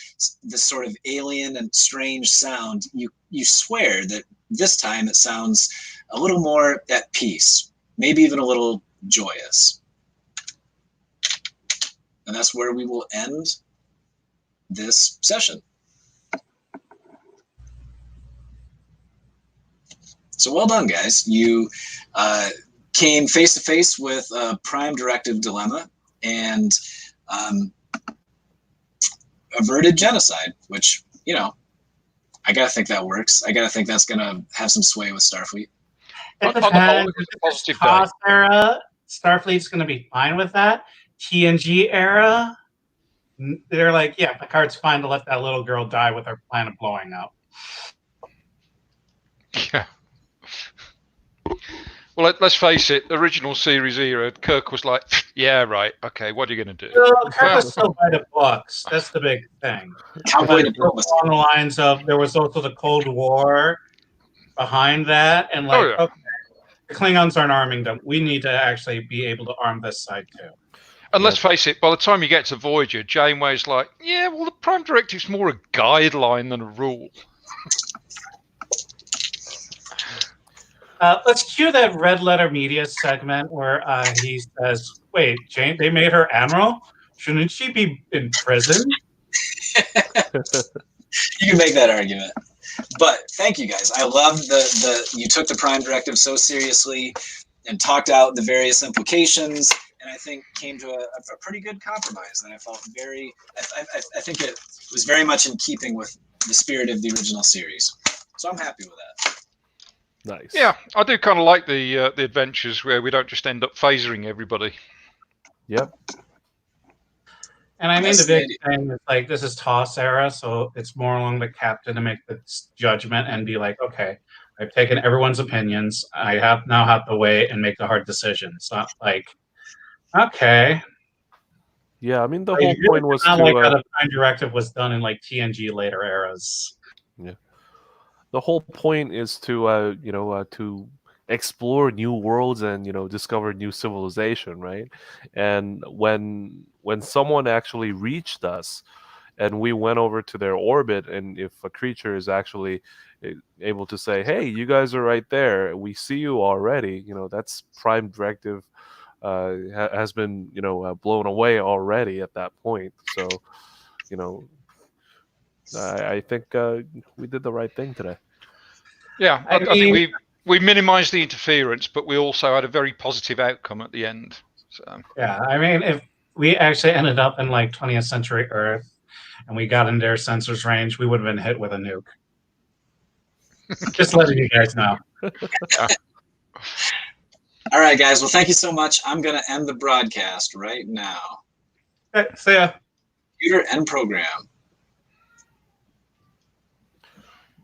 A: this sort of alien and strange sound, you swear that this time it sounds a little more at peace, maybe even a little joyous. And that's where we will end this session. So well done, guys. You came face to face with a Prime Directive dilemma and averted genocide, which, you know, I gotta think that works. I gotta think that's gonna have some sway with Starfleet.
C: It depends. If it's TOS era, Starfleet's going to be fine with that. TNG era, they're like, yeah, Picard's fine to let that little girl die with her planet blowing up.
B: Yeah. Well, let's face it, original series era, Kirk was like, yeah, right, okay, what are you going to do?
C: Well, Kirk was still by the books. That's the big thing. But along the lines of, there was also the Cold War behind that, and like, okay, the Klingons aren't arming them. We need to actually be able to arm this side too.
B: And let's face it, by the time you get to Voyager, Janeway's like, yeah, well, the Prime Directive's more a guideline than a rule.
C: Let's cue that Red Letter Media segment where he says, wait, Jane, they made her admiral? Shouldn't she be in prison?
A: You can make that argument. But thank you, guys. I love the you took the Prime Directive so seriously and talked out the various implications, and I think came to a pretty good compromise. And I felt I think it was very much in keeping with the spirit of the original series. So I'm happy with that.
D: Nice.
B: Yeah, I do kind of like the adventures where we don't just end up phasering everybody.
D: Yep.
C: And I mean, the big thing is like, this is TOS era, so it's more along the captain to make the judgment and be like, okay, I've taken everyone's opinions. I have now have to weigh and make the hard decisions. Not like, okay.
D: Yeah, I mean, the whole point was to...
C: like how the Prime Directive was done in like TNG later eras.
D: Yeah. The whole point is to, to explore new worlds and, discover new civilization, right? And when someone actually reached us and we went over to their orbit, and if a creature is actually able to say, hey, you guys are right there, we see you already, that's Prime Directive has been, blown away already at that point. So, I think we did the right thing today.
B: Yeah, I think we minimized the interference, but we also had a very positive outcome at the end. So.
C: Yeah, I mean, if we actually ended up in like 20th century Earth and we got in their sensors range, we would have been hit with a nuke. Just letting you guys know.
B: Yeah.
A: All right, guys. Well, thank you so much. I'm going to end the broadcast right now.
C: Okay, see ya.
A: Computer end program.